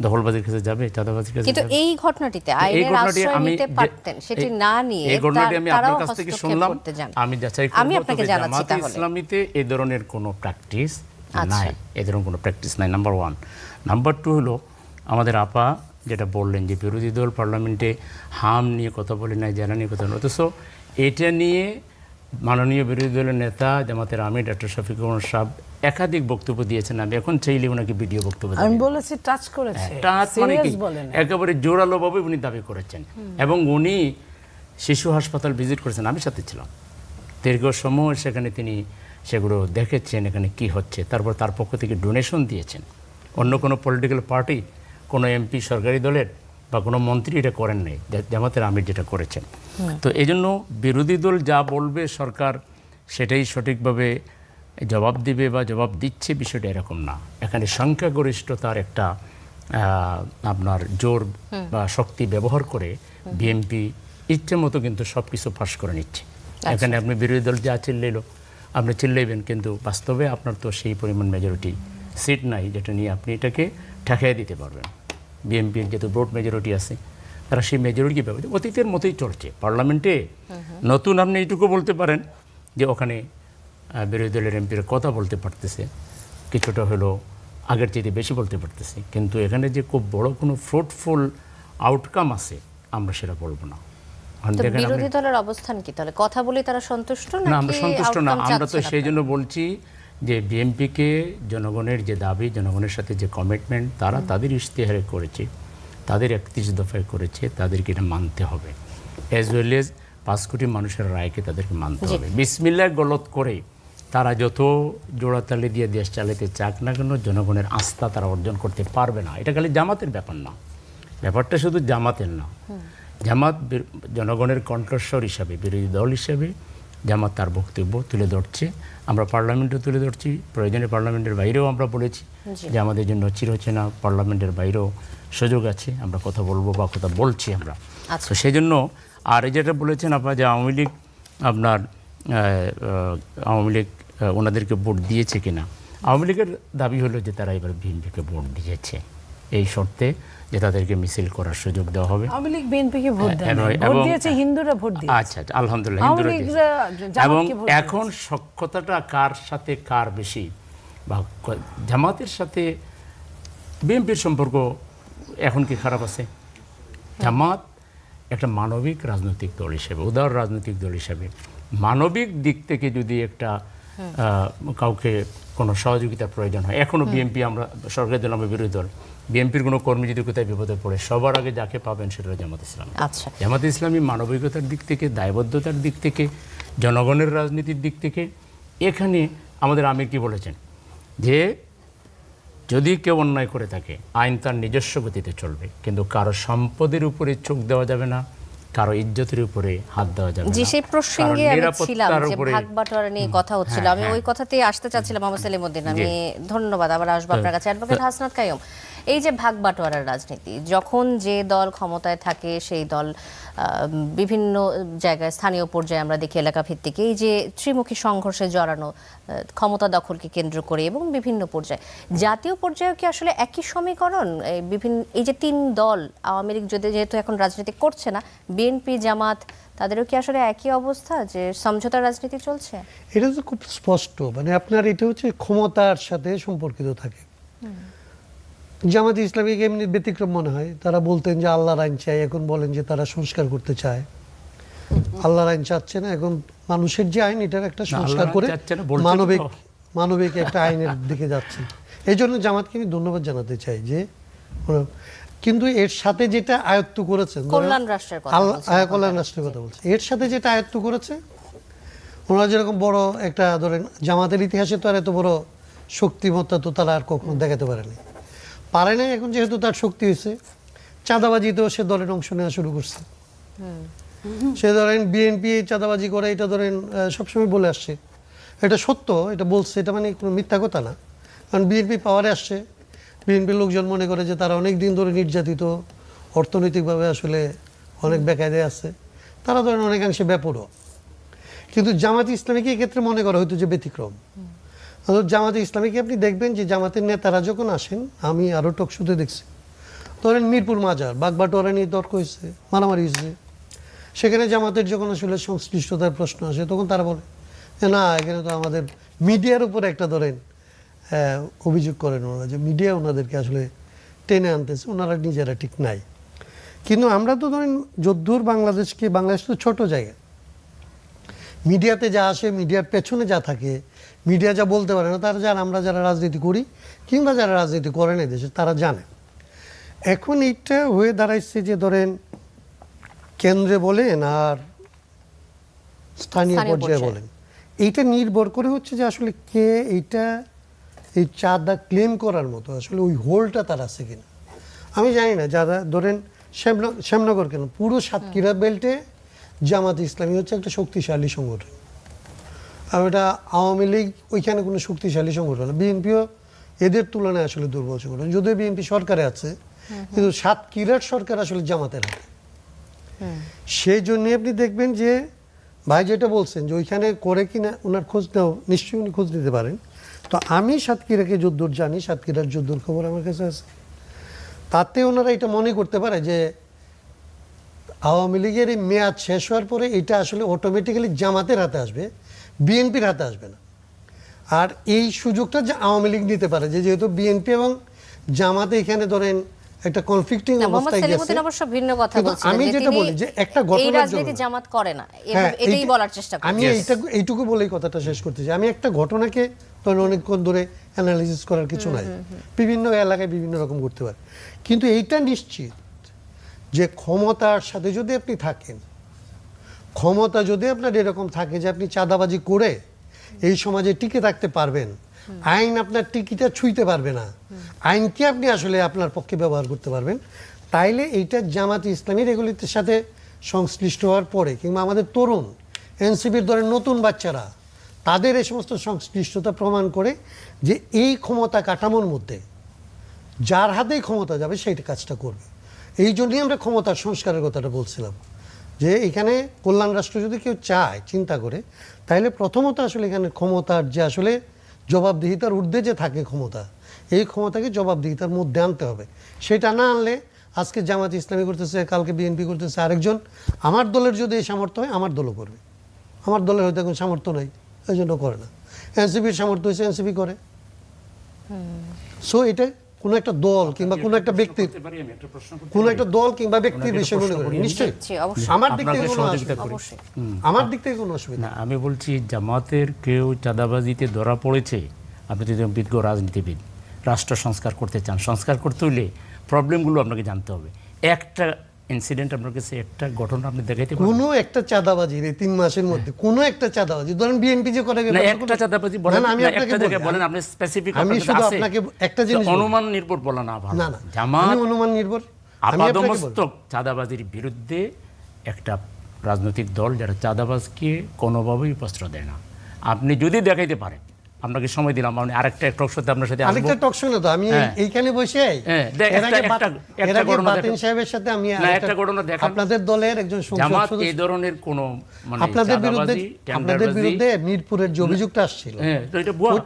দখলবাজির কাছে যাবে, চাঁদাবাজির কাছে কিন্তু যাবে? এই ঘটনাটিতে আইনের আশ্রয় নিতে পারতেন, সেটি না নিয়ে এই ঘটনাটি আমি তারাও আপনার কাছ থেকে হস্তক্ষেপ শুনলাম, করতে যান। আমি যাচাই আমি করব। আপনাকে তবে জানাচ্ছি জামাতে তাহলে। ইসলামীতে এই ধরনের কোনো প্র্যাকটিস আচ্ছা। নাই, এই ধরনের কোনো প্র্যাকটিস নাই, নাম্বার 1। নাম্বার 2 হলো আমাদের আপা যেটা বললেন যে বিরোধী দল পার্লামেন্টে হাম নিয়ে কথা বলে নাই, জেলা নিয়ে কথা বলে, অথচ এটা নিয়ে মাননীয় বিরোধী দলের নেতা জামাতের আমির ডক্টর শফিকুর রহমান সাহেব একাধিক বক্তব্য দিয়েছেন। আমি এখন চাইলে ওনাকে ভিডিও বক্তব্য আমি বলেছি টাচ করেছে, টাচ মানে কি সিরিয়াস বলেন। একেবারে জোরালোভাবে উনি দাবি করেছেন। এবং উনি শিশু হাসপাতাল ভিজিট করেছেন, আমি সাথে ছিলাম দীর্ঘ সময়, সেখানে তিনি সেগুলো দেখেছেন এখানে কি হচ্ছে। তারপর তার পক্ষ থেকে ডোনেশন দিয়েছেন। অন্য কোনো পলিটিক্যাল পার্টি, কোনো এমপি সরকারি দলের বা কোনো মন্ত্রী এটা করেন নাই, জামাতের আমির যেটা করেছেন। তো এই জন্য বিরোধী দল যা বলবে সরকার সেটাই সঠিকভাবে জবাব দিবে বা জবাব দিচ্ছে, বিষয়টা এরকম না। এখানে সংখ্যাগরিষ্ঠতার একটা আপনার জোর বা শক্তি ব্যবহার করে বিএনপি ইচ্ছে মতো কিন্তু সব কিছু ফাঁস করে নিচ্ছে। এখানে আপনি বিরোধী দল যা চিল্লাইলো আপনি চিল্লাইবেন, কিন্তু বাস্তবে আপনার তো সেই পরিমাণ মেজরিটি সিট নাই যেটা নিয়ে আপনি এটাকে ঠেকাই দিতে পারবেন। বিএনপির যেহেতু ভোট মেজরিটি আছে, তারা সেই মেজরিটি ব্যবহার অতীতের মতোই চলছে পার্লামেন্টে। নতুন আপনি এইটুকু বলতে পারেন যে ওখানে বিরোধী দলের এমপিরা কথা বলতে পারতেছে, কিছুটা হলো আগের চেয়ে বেশি বলতে পারতেছে, কিন্তু এখানে যে খুব বড় কোনো ফ্রুটফুল আউটকাম আছে আমরা সেটা বলবো না। তো বিরোধী দলের অবস্থান কি তাহলে? কথা বলে তারা সন্তুষ্ট না, আমরা নাকি সন্তুষ্ট না। outcome আমরা তো চাচ্ছেন সেই জন্য আপনারা? বলছি যে বিএনপিকে জনগণের যে দাবি, জনগণের সাথে যে কমিটমেন্ট তারা তাদের ইশতেহারে করেছে, তাদের 31 দফায় করেছে, তাদেরকে এটা মানতে হবে। অ্যাজ ওয়েল এজ 5 কোটি মানুষের রায়কে তাদেরকে মানতে হবে। বিসমিল্লাহ গলত করে তারা যত জোড়াতালি দিয়ে দেশ চালাতে চাক না কেন, জনগণের আস্থা তারা অর্জন করতে পারবে না। এটা খালি জামাতের ব্যাপার না, ব্যাপারটা শুধু জামাতের না। জামাত জনগণের কণ্ঠস্বর হিসাবে, বিরোধী দল হিসাবে জামাত তার বক্তব্য তুলে ধরছে। আমরা পার্লামেন্টে তুলে ধরছি, প্রয়োজনে পার্লামেন্টের বাইরেও আমরা বলেছি যে আমাদের জন্য চিরচেনা পার্লামেন্টের বাইরেও সুযোগ আছে, আমরা কথা বলবো বা কথা বলছি আমরা। তো সেই জন্য আর এই যেটা বলেছেন আপনার যে আওয়ামী লীগ আপনার আওয়ামী লীগ ওনাদেরকে ভোট দিয়েছে কিনা, আওয়ামী লীগের দাবি হলো যে তারা এবার বিএনপিকে ভোট দিয়েছে এই শর্তে যে তাদেরকে মিছিল করার সুযোগ দেওয়া হবে। আওয়ামী লীগ বিএনপিকে ভোট দেয় না, ভোট দিয়েছে হিন্দুরা, ভোট দিয়েছে। আচ্ছা, আলহামদুলিল্লাহ, আওয়ামী হিন্দুরা লীগরা দিয়েছে। জামাতকে এবং ভোট এখন সক্ষতাটা কার সাথে কার বেশি, বা জামাতের সাথে বিএনপির সম্পর্ক এখন কি খারাপ আছে? জামাত একটা মানবিক রাজনৈতিক দল হিসেবে, উদার রাজনৈতিক দল হিসেবে মানবিক দিক থেকে যদি একটা কাউকে কোনো সহযোগিতার প্রয়োজন হয়, এখনও বিএনপি, আমরা সরকারি দল, আমরা বিরোধী দল, বিএনপির কোনো কর্মী যদি কোথায় বিপদে পড়ে সবার আগে যাকে পাবেন সেটা হলো জামাত ইসলামী। আচ্ছা, জামাত ইসলামী মানবিকতার দিক থেকে, দায়বদ্ধতার দিক থেকে, জনগণের রাজনীতির দিক থেকে এখানে আমাদের আমির কি বলেছেন যে যদি কেউ অন্যায় করে থাকে আইন তার নিজস্ব গতিতে চলবে, কিন্তু কারো সম্পদের উপরে চোখ দেওয়া যাবে না, কারো ইজ্জতের উপরে হাত দেওয়া যাবে জি না। সেই প্রসঙ্গে কারো আমি নিরাপত্তার ছিলাম যে উপরে- ভাগ বাটোয়ারা নিয়ে কথা হচ্ছিল, আমি ওই কথাতেই আসতে চাচ্ছিলাম মোহাম্মদ সেলিমউদ্দিন। আমি ধন্যবাদ, আবার আসবো আপনার কাছে। অ্যাডভোকেট হাসনাত কাইয়ুম, এই যে ভাগ বাটোয়ারার রাজনীতি, যখন যে দল ক্ষমতায় থাকে সেই দল বিভিন্ন জায়গায় স্থানীয় পর্যায়ে আমরা দেখি এলাকা ভিত্তিক এই যে ত্রিমুখী সংঘর্ষে জড়ানো, ক্ষমতা দখলকে কেন্দ্র করে এবং বিভিন্ন পর্যায়ে, জাতীয় পর্যায়ে কি আসলে একই সমীকরণ? এই যে তিন দল, আওয়ামী লীগ যেহেতু এখন রাজনীতি করছে না, বিএনপি জামাত, তাদেরও কি আসলে একই অবস্থা যে সমঝোতার রাজনীতি চলছে? এটা তো খুব স্পষ্ট, মানে আপনার এটা হচ্ছে ক্ষমতার সাথে সম্পর্কিত থাকে। জামাত ইসলামীকে এমনি ব্যতিক্রম মনে হয়, তারা বলতেন যে আল্লাহর আইন চাই, এখন বলেন যে তারা সংস্কার করতে চায়। আল্লাহর আইন চাচ্ছে না, এখন মানুষের যে আইন এটার একটা সংস্কার করে মানবিক একটা আইনের দিকে যাচ্ছে। এই জন্য জামাতকে আমি ধন্যবাদ জানাতে চাই যে, কিন্তু এর সাথে যেটা আয়ত্ত করেছেন, কল্যাণ রাষ্ট্রের কথা কল্যাণ রাষ্ট্রের কথা বলছে, এর সাথে যেটা আয়ত্ত করেছে, ওনারা যেরকম বড় একটা, ধরেন জামাতের ইতিহাসে তো আর এত বড় শক্তিমত্তা তো তারা আর কখনো দেখাতে পারেনি, পারে নাই। এখন যেহেতু তার শক্তি হয়েছে, চাঁদাবাজিতেও সে দলের অংশ নেওয়া শুরু করছে। সে ধরেন বিএনপি চাঁদাবাজি করে, এটা ধরেন সবসময় বলে আসছে, এটা সত্য, এটা বলছে, এটা মানে কোনো মিথ্যা কথা না। কারণ বিএনপি পাওয়ারে আসছে, বিএনপির লোকজন মনে করে যে তারা অনেক দিন ধরে নির্যাতিত, অর্থনৈতিকভাবে আসলে অনেক বেকায়দায় আছে, তারা ধরেন অনেকাংশে বেপরোয়া। কিন্তু জামাত ইসলামীকে এক্ষেত্রে মনে করা হয়তো যে ব্যতিক্রম। জামাতে ইসলামীকে আপনি দেখবেন যে জামাতের নেতারা যখন আসেন, আমি আরও টকশোতে দেখছি, ধরেন মিরপুর মাজার বাগবাটোয়ারা নিয়ে তর্ক হয়েছে, মারামারি হয়েছে, সেখানে জামাতের যখন আসলে সংশ্লিষ্টতার প্রশ্ন আসে, তখন তারা বলে যে না, এখানে তো আমাদের মিডিয়ার উপরে একটা ধরেন অভিযোগ করেন ওনারা, যে মিডিয়া ওনাদেরকে আসলে টেনে আনতেছে, ওনারা নিজেরা ঠিক নাই। কিন্তু আমরা তো ধরেন যদ্দূর বাংলাদেশ তো ছোট জায়গা, মিডিয়াতে যা আসে, মিডিয়ার পেছনে যা থাকে, মিডিয়া যা বলতে পারে না, তারা আমরা যারা রাজনীতি করি কিংবা যারা রাজনীতি করেন এই দেশে, তারা জানে। এখন এইটা হয়ে দাঁড়াইছে যে ধরেন কেন্দ্রে বলেন আর স্থানীয় পর্যায়ে বলেন, এইটা নির্ভর করে হচ্ছে যে আসলে কে এই চাঁদা ক্লেম করার মতো আসলে ওই হোলটা তার আছে কিনা। আমি জানি না, যারা ধরেন শ্যামনগর কেন, পুরো সাতক্ষীরা বেল্টে জামাত ইসলামী হচ্ছে একটা শক্তিশালী সংগঠন, আর এটা আওয়ামী লীগ ওইখানে কোনো শক্তিশালী সংগঠন না, বিএনপিও এদের তুলনায় আসলে দুর্বল সংগঠন। যদিও বিএনপি সরকারে আছে, কিন্তু সাতক্ষীরার সরকার আসলে জামাতের হাতে। সেই জন্যই আপনি দেখবেন যে ভাই যেটা বলছেন যে ওইখানে করে কিনা ওনার খোঁজ নেও, নিশ্চয়ই উনি খোঁজ নিতে পারেন। তো আমি সাতক্ষীরাকে যদ্দূর জানি, সাতক্ষীরার যদ্দূর খবর আমার কাছে আছে, তাতে ওনারা এটা মনে করতে পারে যে আওয়ামী লীগের এই মেয়াদ শেষ হওয়ার পরে এটা আসলে অটোমেটিক্যালি জামাতের হাতে আসবে, বিএনপির হাতে আসবে না। আর এই সুযোগটা যে আওয়ামী লীগ নিতে পারে, যে যেহেতু বিএনপি এবং জামাতে এখানে ধরেন একটা কনফ্লিক্টিং অবস্থায় গেছে। অবশ্য ভিন্ন কথা বলছেন, আমি যেটা বলি যে একটা এই রাজনীতি জামাত করে না, এটাই বলার চেষ্টা করি। আমি এইটুকু বলেই কথাটা শেষ করতে চাই। আমি একটা ঘটনাকে তখন অনেকক্ষণ ধরে অ্যানালাইসিস করার কিছু নাই, বিভিন্ন এলাকায় বিভিন্ন রকম করতে পারে, কিন্তু এইটা নিশ্চিত যে ক্ষমতার সাথে যদি আপনি থাকেন, ক্ষমতা যদি আপনার এরকম থাকে যে আপনি চাঁদাবাজি করে এই সমাজে টিকে থাকতে পারবেন, আইন আপনার টিকিটা ছুঁইতে পারবে না, আইনকে আপনি আসলে আপনার পক্ষে ব্যবহার করতে পারবেন, তাইলে এইটা জামাত ইসলামীর এগুলির সাথে সংশ্লিষ্ট হওয়ার পরে, কিংবা আমাদের তরুণ এনসিপির ধরেন নতুন বাচ্চারা, তাদের এই সমস্ত সংশ্লিষ্টতা প্রমাণ করে যে এই ক্ষমতা কাঠামোর মধ্যে যার হাতেই ক্ষমতা যাবে সেইটা কাজটা করবে। এই জন্যই আমরা ক্ষমতার সংস্কারের কথাটা বলছিলাম, যে এখানে কল্যাণ রাষ্ট্র যদি কেউ চায় চিন্তা করে, তাহলে প্রথমত আসলে এখানে ক্ষমতার যে আসলে জবাবদিহিতার ঊর্ধ্বে যে থাকে ক্ষমতা, এই ক্ষমতাকে জবাবদিহিতার মধ্যে আনতে হবে। সেটা না আনলে আজকে জামাত ইসলামী করতেছে, কালকে বিএনপি করতেছে, আরেকজন, আমার দলের যদি এই সামর্থ্য হয় আমার দলও করবে, আমার দলের হয়তো এখন সামর্থ্য নাই, এই জন্য করে না। এনসিপির সামর্থ্য হয়েছে, এনসিপি করে। সো এটা কোনো একটা দল কিংবা কোনো একটা ব্যক্তির, কোনো একটা দল কিংবা ব্যক্তির বিষয় মনে করেন, নিশ্চয়ই আমার দিক থেকে কোনো অসুবিধা না। আমি বলছি জামাতের কেউ চাঁদাবাজিতে ধরা পড়েছে, আপনি যদি বিজ্ঞ রাজনীতিবিদ, রাষ্ট্র সংস্কার করতে চান, সংস্কার করতে হলে প্রবলেমগুলো আপনাকে জানতে হবে। একটা ইনসিডেন্ট আপনার কাছে, একটা ঘটনা আপনি দেখাইতে পারেন? কোনো একটা চাঁদাবাজি এই 3 মাসের মধ্যে কোনো একটা চাঁদাবাজি, ধরেন বিএনপি যে করে না, একটা চাঁদাবাজি বলেন, আমি আপনাকে বলেন, আপনি স্পেসিফিক, আমি শুধু আপনাকে একটা জিনিস, অনুমান নির্ভর বলা না ভালো। না না, জামাত অনুমান নির্ভর আপাদমস্তক চাঁদাবাজির বিরুদ্ধে একটা রাজনৈতিক দল যারা চাঁদাবাজকে কোনোভাবেই প্রশ্রয় দেয় না। আপনি যদি দেখাইতে পারেন, আপনাকে সময় দিলাম, আমি আরেকটা টক শোতে আপনার সাথে আসবো। আরেকটা টক শো না তো আমি এইখানে বসে একটা ঘটনা বাতিন সাহেবের সাথে আমি না একটা ঘটনা দেখান। আপনাদের দলের একজন জামাত এই ধরনের কোন মানে আপনাদের চাঁদাবাজি, বিরুদ্ধে মিরপুরের যে অভিযোগটা আসছিল, হ্যাঁ, তো এটা ভুয়া।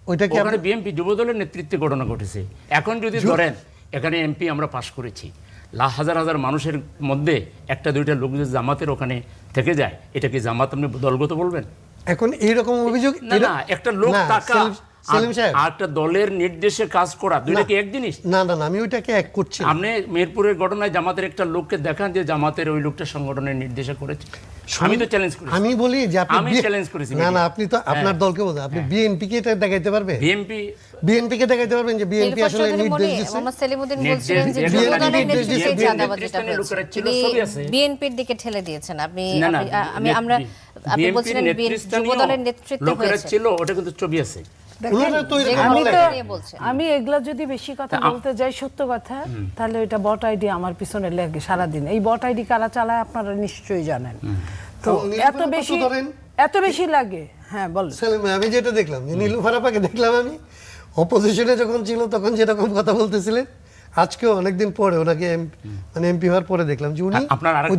ওইটা কি ওখানে বিএনপি যুবদলের নেতৃত্বে ঘটনা ঘটেছে। এখন যদি ধরেন এখানে এমপি আমরা পাশ করেছি, হাজার হাজার মানুষের মধ্যে একটা দুইটা লোক যদি জামাতের ওখানে থেকে যায়, এটা কি জামাত আপনি দলগত বলবেন? এখন এইরকম অভিযোগ না, একটা লোক টাকা সেলিম সাহেব, আর একটা দলের নির্দেশে কাজ করা, দুইটা কি এক জিনিস? না না না, আমি ওইটাকে এক করছি। আপনি মিরপুরের ঘটনায় জামাতের একটা লোককে দেখান যে জামাতের ওই লোকটা সংগঠনের নির্দেশে করেছে। আমি তো চ্যালেঞ্জ করেছি। আমি বলি যে আমি চ্যালেঞ্জ করেছি। না না, আপনি তো আপনার দলকে বলছেন, আপনি বিএনপি কে এটা দেখাইতে পারবেন? বিএনপি কে দেখাইতে পারবেন যে বিএনপি আসলে নির্দেশ দিয়েছে? মোহাম্মদ সেলিমউদ্দিন বলছিলেন যে যুবদলের নেতৃত্বে চাঁদাবাজিটা হয়েছে, বিএনপির দিকে ঠেলে দিয়েছেন আপনি। আপনি বলছিলেন যুবদলের নেতৃত্বে হয়েছে ছিল, ওটা কিন্তু ছবি আছে। আমি এগুলা যদি বেশি কথা বলতে যাই সত্য কথা, তাহলে ওইটা বট আইডি আমার পিছনে লাগে সারাদিন। এই বট আইডি কারা চালায় আপনারা নিশ্চয়ই জানেন। তো এত বেশি লাগে। হ্যাঁ বল। আমি যেটা দেখলাম যে নীলুফার আপাকে দেখলাম, আমি অপোজিশনে যখন ছিল তখন যেরকম কথা বলতেছিলেন, আজকেও অনেকদিন পরে ওনাকে মানে এমপি হওয়ার পরে দেখলাম যে উনি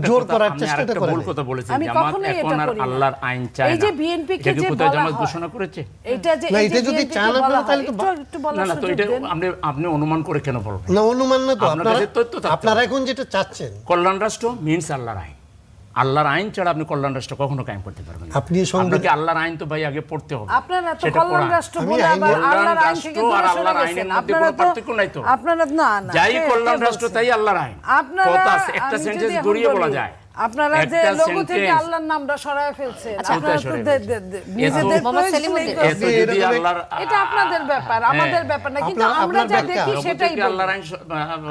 জোর করার চেষ্টাটা করেন। ভুল কথা বলেছেন। আমি জামাত কখনোই এটা এখন আর করি না। আল্লাহর আইন চায় না। এই যে বিএনপি কে যে কোথায় বলা জামাত হয়, ঘোষণা করেছে? এটা যে না, এটা যদি চান আপনারা তাহলে তো একটু বলার না, তো সুযোগ এটা দেন। আপনি অনুমান করে কেন বলবেন? না, অনুমান না তো, আপনার কাছে তথ্য থাকতে আপনারা এখন যেটা চাচ্ছেন কল্যাণ রাষ্ট্র মিন্স আল্লাহর আইন। আল্লাহর আইন ছাড়া আপনি কল্যাণ রাষ্ট্র কখনো কায়েম করতে পারবেন না। আপনি আপনাকে আল্লাহর আইন তো ভাই আগে পড়তে হবে। আপনারা তো সেটা কল্যাণ পড়া। রাষ্ট্র বলে আবার আল্লাহর আইন থেকে দূরে সরে আল্লাহর গেছেন। আইনের মধ্যে আপনারা কোনো পার্থক্য নাই তো। আপনারা না না যাই কল্যাণ রাষ্ট্র তাই আল্লাহর আইন। আপনারা কথা আছে, একটা আমি সেন্টেন্স যদি এখন ঘুরিয়ে বলা বলি, যায়। আপনারা যে একটা লোগো থেকে sentence- আল্লাহর নামটা সরায় ফেলছেন, আচ্ছা, আপনারা তো সরায় নিজেদের মোহাম্মদ সেলিমউদ্দিন, এত যদি আল্লাহর এটা আপনাদের ব্যাপার, আমাদের ব্যাপার না। কিন্তু আমরা যা দেখি সেটাই বলি। আল্লাহর আইন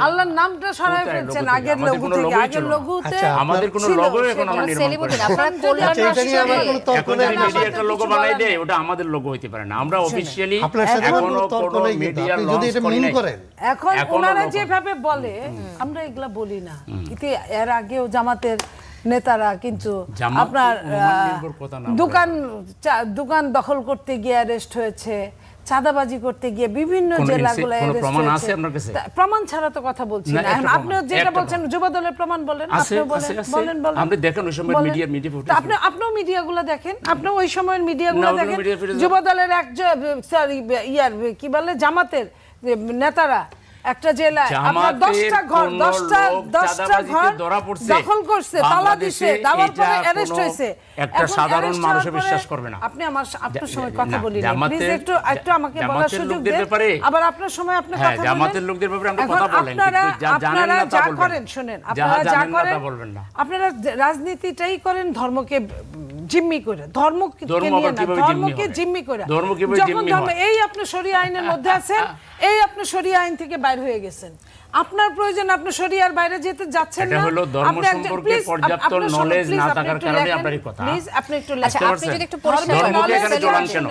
আল্লাহর নামটা সরায় কোথায় ফেলছেন লোগো থেকে? আগের আমাদের লোগো কোনো থেকে। লোগোই আগের ছিল না। লোগোতে আচ্ছা, আমাদের কোনো ছিল, লোগো এখন সেটা আমরা নির্মাণ সেলিমউদ্দিন, করি। আপনারা কল্যাণ আচ্ছা, এটা নিয়ে আমার কোনো তর্ক এখন নেই। যদি মিডিয়া একটা লোগো বানাই দেয়, ওটা আমাদের লোগো হইতে পারে না। আমরা অফিশিয়ালি আপনার সাথে আমার কোনো তর্ক কোনো নেই, কিন্তু মিডিয়া আপনি যদি এটা মিন করেন, এখন এখনো ওনারা লোগো। যেভাবে বলে আমরা এগুলা বলি না। কিন্তু এর আগেও জামাতের নেতারা কিন্তু জামাত আপনার মোহাম্মদ নির্ভর কথা না দোকান দখল করতে গিয়ে অ্যারেস্ট হয়েছে, চাঁদাবাজি করতে গিয়ে বিভিন্ন কোনো জেলাগুলো কোনো অ্যারেস্ট প্রমাণ হয়েছে। আছে আপনার কাছে? প্রমাণ ছাড়া তো কথা বলছি না, না। এখন একটা আপনি প্রমাণ, যেটা একটা বলছেন যুবদলের প্রমাণ বলেন, আছে, আপনিও আছে, বলেন, আছে। বলেন। আপনি দেখেন ওই সময় বলেন। মিডিয়া তো আপনিও মিডিয়াগুলো দেখেন, আপনি ওই সময়ের মিডিয়াগুলো না, ওগুলো দেখেন। media footage- যুবদলের কি বলে জামাতের যে নেতারা একটা জেলায় আপনার 10টা ঘর ধরা পড়ছে, দখল করছে, তালা দিছে, দেওয়ার পরে অ্যারেস্ট হয়েছে। একটা এখন সাধারণ arrest মানুষ হওয়ার পরে বিশ্বাস করবে না। আপনি আপনার সময় না, কথা বলি না, প্লিজ একটু আমাকে বলার জামাতের সুযোগ লোকদের দেন। ব্যাপারে আবার আপনার সময় আপনি হ্যাঁ, কথা বলেন। জামাতের লোকদের ব্যাপারে আপনি এখন কথা বলেন, কিন্তু যা জানেন আপনারা না তা যা বলবেন। করেন, শুনেন, যা আপনারা যা জানেন না করেন, তা বলবেন না। আপনারা রাজনীতিটাই করেন ধর্মকে জিম্মি করে, ধর্মকে ধর্ম নিয়ে আবার না, কিভাবে জিম্মি ধর্মকে হবে? জিম্মি করে। ধর্ম কিভাবে যখন জিম্মি ধর্ম হয়? এই আপনি শরিয়া আইনের মধ্যে আছেন, এই আপনি শরিয়া আইন থেকে বাইরে হয়ে গেছেন। আপনার প্রয়োজন, আপনি শরিয়ার বাইরে যেতে যাচ্ছেন না। এটা হলো ধর্ম আপনি সম্পর্কে পর্যাপ্ত নলেজ না থাকার কারণে আপনার এই কথা। প্লিজ আপনি একটু আচ্ছা, লেখেন। আপনি যদি একটু পরিষ্কার করেন, ধর্মকে এখানে জড়ান কেন?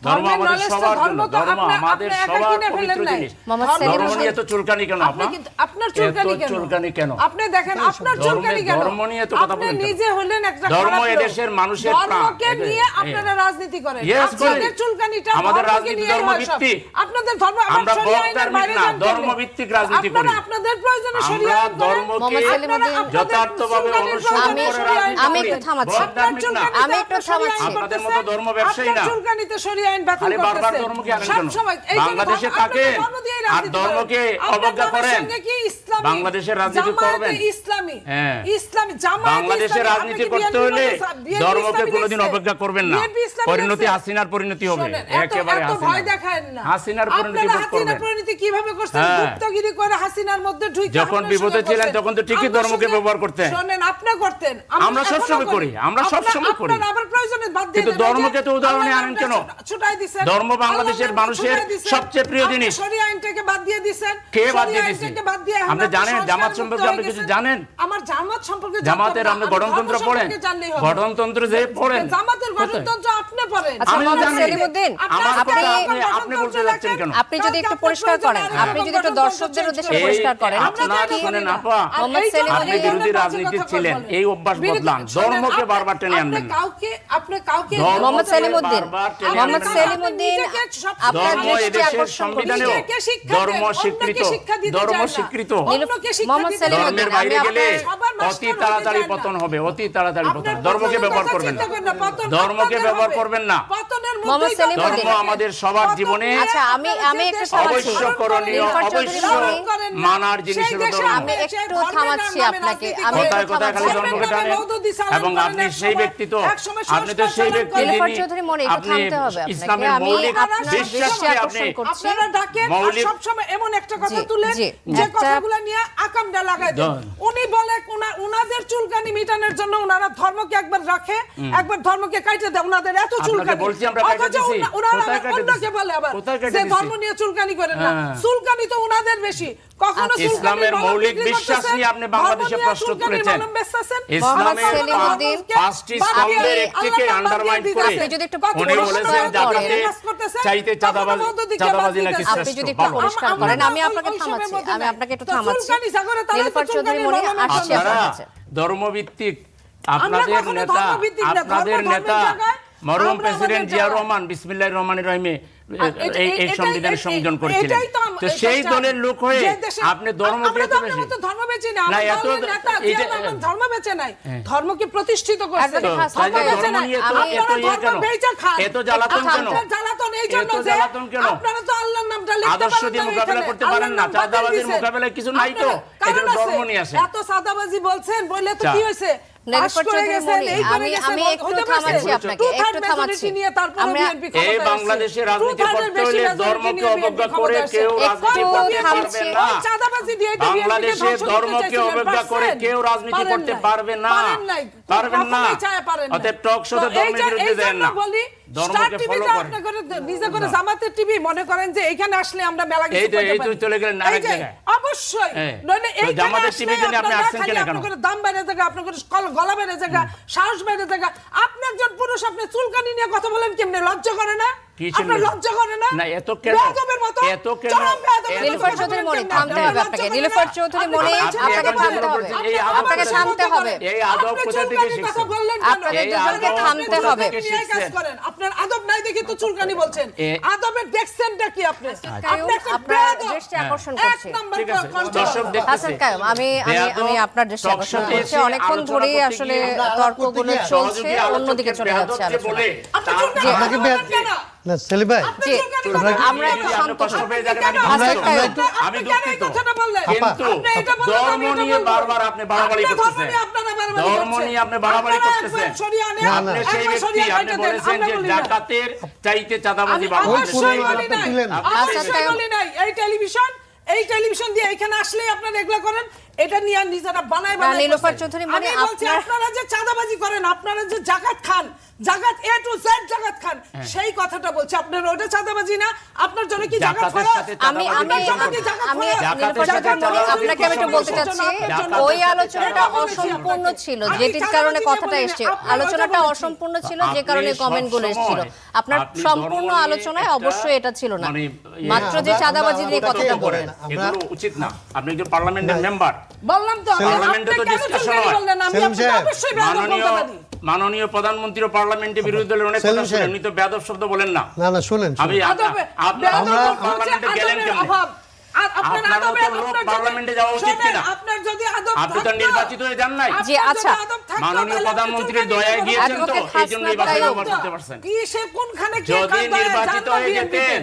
ধর্ম ধর্মের আমাদের knowledge তো সবার জন্য, ধর্ম তো ধর্ম আপনি আমাদের একা সবার কিনে ফেলেন পবিত্র নাই। জিনিস। মোহাম্মদ ধর্ম সেলিমউদ্দিন, নিয়ে তো চুলকানি কেন আপনি আপা? কিন্তু আপনার চুলকানি এত কেন? চুলকানি কেন? আপনি দেখেন আপনার চুলকানি কেন? ধর্ম নিয়ে তো কথা আপনি বলেন কেন? নিজে হলেন একটা ধর্ম খারাপ লোক। এদেশের মানুষের প্রাণ। ধর্মকে নিয়ে আপনারা রাজনীতি করেন। Yes, আপনাদের করি। চুলকানিটা আমাদের ধর্মকে রাজনীতি নিয়ে হয় সব। ধর্মভিত্তিক। আপনাদের ধর্ম আমরা শরিয়া আইনের বক্তার বাইরে না, যান কেন? ধর্মভিত্তিক রাজনীতি করি। আপনারা আপনাদের প্রয়োজনে শরিয়া আমরা আইন করেন। ধর্মকে মোহাম্মদ সেলিমউদ্দিন, যথার্থভাবে অনুসরণ করে রাজনীতি আমি করি। একটু থামাচ্ছি। বক্তার মিট না। আমি একটু থামাচ্ছি। আপনাদের মতো ধর্ম ব্যবসায়ী না। আপনার চুলকানিতে শরিয়া আইন বাতিল খালি বারবার করতেছেন। ধর্মকে আনেন সব কেন? সময় এই জন্য বাংলাদেশে আপনারা থাকেন ধর্ম দিয়েই আর রাজনীতি ধর্মকে করেন। আপনার অবজ্ঞা ধর্মের করেন। সঙ্গে কি ইসলামী? বাংলাদেশের রাজনীতি জামায়াতে করবেন। ইসলামী। হ্যাঁ। ইসলামী জামায়াতে বাংলাদেশের ইসলামী। রাজনীতি আপনি কি করতে BNP হলে BNP ধর্মকে ইসলামী কোনোদিন লিখছে? অবজ্ঞা করবেন না। BNP ইসলামী পরিণতি লিখছে? হাসিনার পরিণতি হবে, শোনেন, একেবারে এত ভয় হাসিনা। দেখায়েন না। হাসিনার পরিণতি আপনারা ভোগ করবেন। হাসিনার পরিণতি কিভাবে করছেন? হ্যাঁ। গুপ্তগিরি করে হাসিনার মধ্যে ঢুকে যখন আপনার বিপদে সঙ্গে ছিলেন করছেন। তখন তো ঠিকই আপনার ধর্মকে সঙ্গে- ব্যবহার করতেন। শোনেন, আপনি করতেন। আমরা এখনো সবসময় করি, আমরা আপনার- সবসময় করি। আপনার আবার প্রয়োজনে বাদ দিয়ে কিন্তু দেবেন যে ধর্মকে তো উদাহরণে আল্লাহর আনেন কেন? নামটা ছোট উঠাই দিয়েছেন, ধর্ম বাংলাদেশের মানুষের সবচেয়ে প্রিয় জিনিস। শরিয়া আইনটাকে বাদ দিয়ে দিয়েছেন। কে বাদ দিয়ে শরিয়া দিয়েছে? আইনটাকে বাদ দিয়ে আপনি আমরা জানেন সংস্কার জামাত মুক্ত সম্পর্কে হয়ে আপনি কিছু গেছেন। জানেন? আমার জামাত সম্পর্কে জামাতের জানতাম আপনি না, আমি গঠনতন্ত্র ধর্ম পড়েন? সম্পর্কে জানলেই হবে। গঠনতন্ত্র যে পড়েন? জামাতের কোথায়? গঠনতন্ত্র আপনি পড়েন। আচ্ছা, আমি মোহাম্মদ জানি। সেলিমউদ্দিন, আমার আপনি কথা আপনি বলতে যাচ্ছেন কেন? আপনি যদি একটু পরিষ্কার করেন, আপনি যদি একটু দর্শকদের উদ্দেশ্যে পরিষ্কার করেন। আপনার শুনেন আপা, মোহাম্মদ সেলিমউদ্দিন, আপনি বিরোধী রাজনীতি ছিলেন, এই অভ্যাস বদলান। ধর্মকে বারবার টেনে আনবেন না। আপনি কাউকে ধর্ম- মোহাম্মদ সেলিমউদ্দিন, বারবার টেনে মোহাম্মদ আনবেন না। সেলিমউদ্দিন, আপনার ধর্ম দৃষ্টি এদেশের আকর্ষণ সংবিধানেও করছি। ধর্ম স্বীকৃত, ধর্ম স্বীকৃত। মোহাম্মদ সেলিমউদ্দিন, ধর্মের আমি বাইরে গেলে আপনার অতি তাড়াতাড়ি পতন হবে, অতি তাড়াতাড়ি পতন। ধর্মকে ব্যবহার করবেন না, ধর্মকে ব্যবহার করবেন না। মোহাম্মদ সেলিমউদ্দিন, ধর্ম আমাদের সবার জীবনে আচ্ছা, আমি একটু থামাচ্ছি। অবশ্য করণীয়, নীলুফার অবশ্য চৌধুরী মানার জিনিস হলো ধর্ম। আমি একটু থামাচ্ছি আপনাকে, আমি কোথায় একটু কোথায় খালি থামাচ্ছি। জন্মকে টানেন, এবং আপনি সেই ব্যক্তি তো, আপনি তো সেই ব্যক্তি নীলুফার যিনি চৌধুরী মনে একটু আপনি থামতে হবে আপনাকে। ইসলামের আমি মৌলিক আপনার দৃষ্টি বিশ্বাসকে আপনি আকর্ষণ করছি। আপনারা ডাকেন আর মৌলিক- সবসময় এমন একটা কথা জি, তুলেন জি, যে একটা- কথাগুলো নিয়ে আকামটা লাগাই দেন। উনি বলে উনাদের চুলকানি মিটানোর জন্য উনারা ধর্মকে একবার রাখে, একবার ধর্মকে কাটে দেয়। উনাদের এত আপনাকে চুলকানি, বলছি আমরা কাইটে অথচ দিছি। উনারা কোথায় কাইটে অন্যকে দিছি? বলে আবার কোথায় কাইটে যে দিছি? ধর্ম নিয়ে চুলকানি করেন না। হ্যাঁ। চুলকানি তো উনাদের বেশি। কখনো চুলকানির ইসলামের মলম মৌলিক বিক্রি বিশ্বাস করতেছেন, নিয়ে আপনি ধর্ম বাংলাদেশে নিয়ে প্রশ্ন চুলকানির তুলেছেন। মলম বেচতেছেন। ইসলামের সেলিমউদ্দিন, পাঁচটি স্তম্ভের একটিকে আন্ডারমাইন করে আপনি যদি একটু উনি বলেছেন জাতিতে চাইতে চাঁদাবাজি নাকি আপনি শ্রেষ্ঠ। যদি একটু ভালো। পরিষ্কার করেন, আমি আপনাকে থামাচ্ছি, আমি আপনাকে একটু থামাচ্ছি। নীলুফার চৌধুরী মনে আসছে আপনারা আপনার কাছে। ধর্মভিত্তিক আপনাদের কখনো নেতা, ধর্মভিত্তিক না, আপনাদের ধর্ম নেতা ধর্মের জায়গায়, মরহুম আমরা প্রেসিডেন্ট আমাদের জিয়া জায়গায়। রহমান বিসমিল্লাহির রহমানির রহিমে এই এটাই- সংবিধানের সংযোজন করেছিলেন। এটাই তো তো সেই এটা- দলের লোক হয়ে যে দেশে- আপনি ধর্মকে আমরা এত তো আপনার বেশি মতো ধর্ম বেচি না, না, আমরা এত ধর্মের নেতা, এইটা- জিয়া রহমান ধর্ম বেচে নাই, ধর্মকে প্রতিষ্ঠিত করছে। একদম খাস তাই কথা। ধর্ম নিয়ে তো আমি- এত ইয়ে কেন? এত জ্বালাতন কেন? আপনার জ্বালাতন এই জন্য এত যে জ্বালাতন কেন? আপনারা তো আল্লাহর নামটা লিখতে আদর্শ পারেন দিয়ে না মোকাবেলা এখানে, করতে পারেন আল্লাহর না, নাম বাতিল চাঁদাবাজির দিছেন। মোকাবেলায় কিছু নাই তো, আপনারা- এই জন্য কারণ ধর্ম আছে। নিয়ে আসেন। এত চাঁদাবাজি বলছেন, বললে তো চা। কি হয়েছে? নীলুফার পাশ করে চৌধুরী গেছেন, মনি, এই করে আমি গেছেন, একটু হতে পারছে? থামাচ্ছি আপনাকে, Two-third একটু থামাচ্ছি। majority নিয়ে তারপরে আমরা- BNP এই ক্ষমতায় বাংলাদেশে এসেছে। রাজনীতি Two-third করতে বেশি হলে majority ধর্মকে নিয়ে BNP অবজ্ঞা করে ক্ষমতায় কেউ এসেছে। রাজনীতি একটু করতে থামছি। পারবে না। ওই চাঁদাবাজি দিয়ে তো BNP কে বাংলাদেশে ধ্বংস করতে ধর্মকে চাইছিলেন, অবজ্ঞা করে পারছেন? কেউ রাজনীতি পারেন করতে নাই। পারবে না, পারেন নাই। পারবেন না। কখনোই চায় পারেন নাই। অতএব টক শোতে তো ধর্মের বিরুদ্ধে এই যান জন্য না, বলি, ধর্মকে স্টার ফলো টিভিতে করেন। আপনি করে নিজে করে জামাতের টিভি মনে করেন যে এখানে আসলে আমরা মেলা কিছু এই তো- করতে এই তো পারি। চলে গেলেন এই আরেক যে, জায়গায়। অবশ্যই হ্যাঁ। নইলে তো এইখানে জামাতের আসলে টিভিতে আপনি আপনারা আসছেন খালি কেন? আপনার করে দাম বেড়ে যায়, আপনার করে গলা বেড়ে যায়, সাহস বেড়ে যায়। আপনি একজন পুরুষ, আপনি চুলকানি নিয়ে কথা বলেন কেমনে? লজ্জা করে না? কি ছিল? আপনার লজ্জা করে না? না, এত কেন? বেয়াদবের মতো, এত কেন? চরম বেয়াদবের মতো নীলুফার কথা চৌধুরী বলেন মনি, কেমনে? থামতে হবে আপনার আপনাকে। লজ্জা করে নীলুফার না? চৌধুরী আপনি মনি, লজ্জা আপনাকে করে থামতে না? হবে। এই আদব আপনাকে কোথা থামতে থেকে- হবে। এই আদব আপনি কোথা থেকে চুলকানির কথা শিখছেন? বললেন কেন? আপনাকে এই দুজনকে আদব থামতে কোথা হবে। থেকে নিয়ে কাজ শিখছেন? করেন। আপনার আদব নাই দেখি তো চুলকানি বলছেন। আদবের দেখছেনটা কি আপনি? আপনি একটা আপনার বেয়াদব। দৃষ্টি আকর্ষণ এক করছি। নাম্বার ঠিক আছে, কন্ট্রোল। দর্শক দেখতেছে। হাসান কায়ুম, আমি আপনার দৃষ্টি টক আকর্ষণ শোতে করছি। এসে অনেকক্ষণ আলোচনা ধরেই করতে আসলে গিয়ে তর্কগুলো চলছে, সহযোগী আলোচককে অন্যদিকে চলে যাচ্ছে বেয়াদব যে আলোচনা। বলে, আপনি তার- চুলকানি আপনাকে কথা বলেন কেন? না সেলিম ভাই, আপনি জি, চুলকানি কথা বলেন আমরা কেন? একটু আপনি শান্ত কষ্ট হই। পেয়ে যাবেন, আমি আপনি দুঃখিত। কেন আমি এই দুঃখিত। কথাটা বললেন? কিন্তু আপনি এটা বললেন, ধর্ম আমি এটা নিয়ে বলবো। বারবার আপনি বাড়াবাড়ি আপনার ধর্ম করতেছেন। নিয়ে আপনারা বাড়াবাড়ি ধর্ম করছেন। নিয়ে আপনি বাড়াবাড়ি আপনারা করতেছেন। একবার সরিয়ে আনেন, আপনি সেই একবার সরিয়ে ব্যক্তি, আপনি কাটে দেন, বলেছেন আমরা যে বলি না। জাকাতের চাইতে চাঁদাবাজি আমি বাড়ানো অবশ্যই হচ্ছে। বলি নাই। তুলেন। অবশ্যই বলি নাই। এই টেলিভিশন দিয়ে এখানে আসলেই আপনারা এগুলা করেন, এটা নিয়ে নিজেরা বানায় না, বানায় নীলুফার করছেন। চৌধুরী মানে আমি বলছি, আপনার- আপনারা যে চাঁদাবাজি করেন, আপনারা যে জাকাত খান, জাকাত A to Z জাকাত খান, সেই কথাটা বলছি। আপনার ওটা চাঁদাবাজি না? আপনার জন্য কি জাকাত জাকাতের ফরজ? সাথে আমি চাঁদাবাজি আমি সম্পর্ক। আমি জাকাতের নীলুফার সাথে চৌধুরী মনি, চাঁদাবাজি আপনাকে আমি একটু বলতে চাচ্ছি, জাকাতের ওই সাথে আলোচনাটা চাঁদাবাজি অসম্পূর্ণ ছিল, আমি যেটির চাঁদাবাজি কারণে নিয়ে কথাটা বলি না, এসেছে। আপনার আলোচনাটা কথা বলছি। অসম্পূর্ণ ছিল, যে আপনি কারণে সব কমেন্টগুলো সময় এসেছিল। আপনার আপনি সম্পূর্ণ ধর্ম নিয়ে আলোচনায় একটা অবশ্যই এটা ছিল না, মানে মাত্র যে আমরা- চাঁদাবাজি আমরা নিয়ে ওটাকে কথাটা বলেন। বললেন। এগুলো উচিত না। আপনি একজন পার্লামেন্টের মেম্বার, বললাম তো, পার্লামেন্টে তো আপনি কেন discussion চুলকানি হয়। বললেন? আমি সেলিম আপনাকে সাহেব, অবশ্যই বেয়াদব বলতে মাননীয় পারি। মাননীয় প্রধানমন্ত্রী ও পার্লামেন্টের বিরোধী দলের অনেক সেলিম কথা শুনেন, সাহেব। এমনি তো বেয়াদব শব্দ বলেন না। না না শুনেন আমি শুনেন। আপনারা বেয়াদব পার্লামেন্টে বলছে গেলেন আদবের কেমনে? অভাব। আর আপনার আপনারও তো আদবের- লোক আপনার যদি- পার্লামেন্টে যাওয়া উচিত শোনেন, কিনা? আপনার যদি আদব আপনি তো থাকতো- নির্বাচিত হয়ে যান নাই। জি, আপনার যদি আচ্ছা। আদব থাকতো, মাননীয় তাহলে প্রধানমন্ত্রীর আপনি দয়ায় চুলকানি গিয়েছেন তো, অ্যাডভোকেট এই জন্য এই হাসনাত ভাষা তাইয়ুব। ব্যবহার করতে পারছেন। কি সে কোনখানে কে যদি কার দয়ায় নির্বাচিত জানলা হয়ে BNP তে? যেতেন,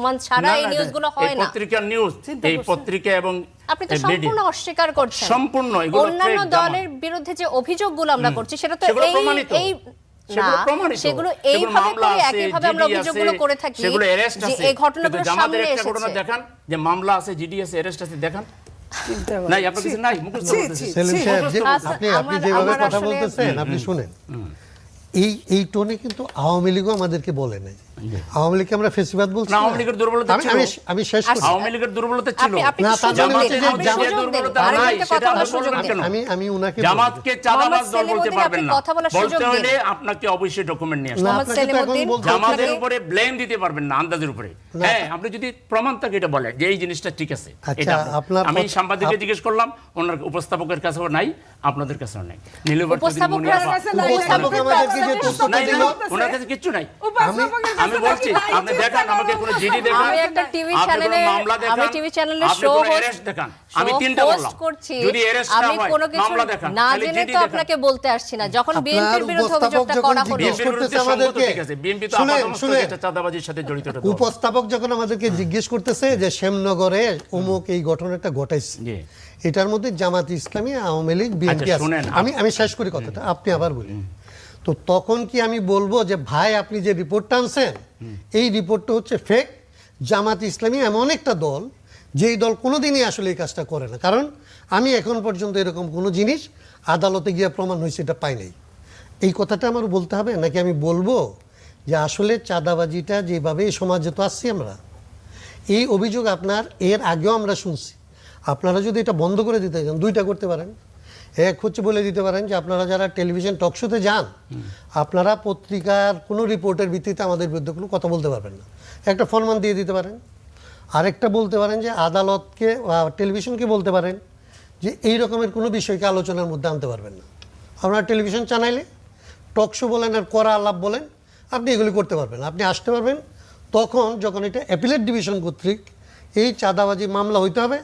প্রমাণ ছাড়া না, এই না, নিউজগুলো এই হয় না। পত্রিকার নিউজ, এই পত্রিকা এবং আপনি তো এই সম্পূর্ণ media, অস্বীকার করছেন। সম্পূর্ণ এগুলো অন্যান্য fake, জামা। দলের বিরুদ্ধে যে অভিযোগগুলো আমরা করছি সেটা তো সেগুলো এই প্রমাণিত। এই সেগুলো না, প্রমাণিত। সেগুলো সেগুলো এইভাবে মামলা করে আছে, একইভাবে আমরা GD অভিযোগগুলো আছে, করে থাকি সেগুলো arrest যে আছে। এই ঘটনাগুলো কিন্তু জামাতের সামনে একটা ঘটনা এসেছে। দেখান যে মামলা আছে, জিডি আছে, অ্যারেস্ট আছে, দেখান। নাই, আপনার কাছে নাই, মুখস্থ বলতেছে। সেলিম সাহেব, আচ্ছা, আপনি যেভাবে আমার কথা আসলে- বলতেছেন, আপনি শুনেন, এই টোনে কিন্তু আওয়ামী লীগও আমাদেরকে বলে নাই। আওয়ামী লীগকে আমরা ফেসিবাদ বলছি না, আওয়ামী লীগের দুর্বলতা ছিল। আমি শেষ করছি। আওয়ামী লীগের দুর্বলতা ছিল। আপনি না, তার সুযোগ মানে দিন, যে আপনি জামাত- সুযোগ দিন। দুর্বলতা আরেকজনকে নাই, কথা সেটা বলার আপনি সুযোগ বলবেন দিন। কেন? আমি ওনাকে জামাতকে চাঁদাবাজ দল বলতে সেলিমউদ্দিন, পারবেন না। আপনি কথা বলার সুযোগ বলতে দিন। হলে আপনাকে অবশ্যই ডকুমেন্ট নিয়ে আসতে না, হবে। মোহাম্মদ আপনাকে তো এখন সেলিমউদ্দিন, বলতে জামাতের হবে। উপরে ব্লেম দিতে পারবেন না আন্দাজের উপরে। হ্যাঁ, আপনি যদি প্রমাণ থাকে এটা বলেন যে এই জিনিসটা ঠিক আছে। আচ্ছা, এটা আপনার আমি কথা- সাংবাদিককে জিজ্ঞেস করলাম, ওনার উপস্থাপকের কাছেও নাই, আপনাদের কাছেও নাই। নীলুফার চৌধুরী উপস্থাপকরা- মুনিয়াফা- উপস্থাপক আমাদেরকে যে তথ্যটা নাই, দিল, নাই, ওনার কাছে কিচ্ছু নাই। উপস্থাপকের আমি কাছে বলছি, নাকি আপনি দেখান, আমাকে কোনো জিডি দেখান, আমি একটা টিভি আপনি কোনো চ্যানেলে মামলা দেখান, আমি টিভি চ্যানেলে আপনি শো কোনো arrest দেখান। আমি তিনটা বললাম। করছি, যদি arrest না আমি হয়, কোনো কিছু মামলা দেখান, না তাহলে জেনে GD তো দেখান। আপনাকে বলতে আসছি না। যখন আপনার বিএনপির বিরুদ্ধে উপস্থাপক অভিযোগটা যখন করা হলো, জিজ্ঞেস বিএনপির বিরুদ্ধে করতেছে আমাদেরকে, ঠিক আছে, বিএনপি তো শুনেন, আপাতমস্তক শুনেন। এটা চাঁদাবাজির সাথে জড়িত এটা তো। উপস্থাপক যখন আমাদেরকে জিজ্ঞেস করতেছে যে শ্যামনগরে অমুক এই ঘটনাটা ঘটাইছে, জি। এটার মধ্যে জামাত ইসলামী, আওয়ামী লীগ, বিএনপি আচ্ছা, আছে। শুনেন, আমি শেষ করি কথাটা, আপনি আবার বলি। তো তখন কি আমি বলবো যে ভাই আপনি যে রিপোর্টটা আনছেন এই রিপোর্টটা হচ্ছে ফেক? জামাত ইসলামী এমন একটা দল যেই দল কোনোদিনই আসলে এই কাজটা করে না, কারণ আমি এখন পর্যন্ত এরকম কোনো জিনিস আদালতে গিয়ে প্রমাণ হয়েছে এটা পাই নাই। এই কথাটা আমার বলতে হবে নাকি আমি বলবো যে আসলে চাঁদাবাজিটা যেভাবে এই সমাজে তো আসছি আমরা, এই অভিযোগ আপনার এর আগেও আমরা শুনছি। আপনারা যদি এটা বন্ধ করে দিতে চান, দুইটা করতে পারেন। এক হচ্ছে বলে দিতে পারেন যে আপনারা যারা টেলিভিশন টক শোতে যান, আপনারা পত্রিকার কোনো রিপোর্টের ভিত্তিতে আমাদের বিরুদ্ধে কোনো কথা বলতে পারবেন না, একটা ফরমান দিয়ে দিতে পারেন। আরেকটা বলতে পারেন যে আদালতকে টেলিভিশনকে বলতে পারেন যে এই রকমের কোনো বিষয়কে আলোচনার মধ্যে আনতে পারবেন না। আপনারা টেলিভিশন চ্যানেলে টক শো বলেন আর করা আলাপ বলেন, আপনি এগুলি করতে পারবেন, আপনি আসতে পারবেন। তখন যখন এটা অ্যাপিলেট ডিভিশন কর্তৃক এই চাঁদাবাজি মামলা হইতে হবে,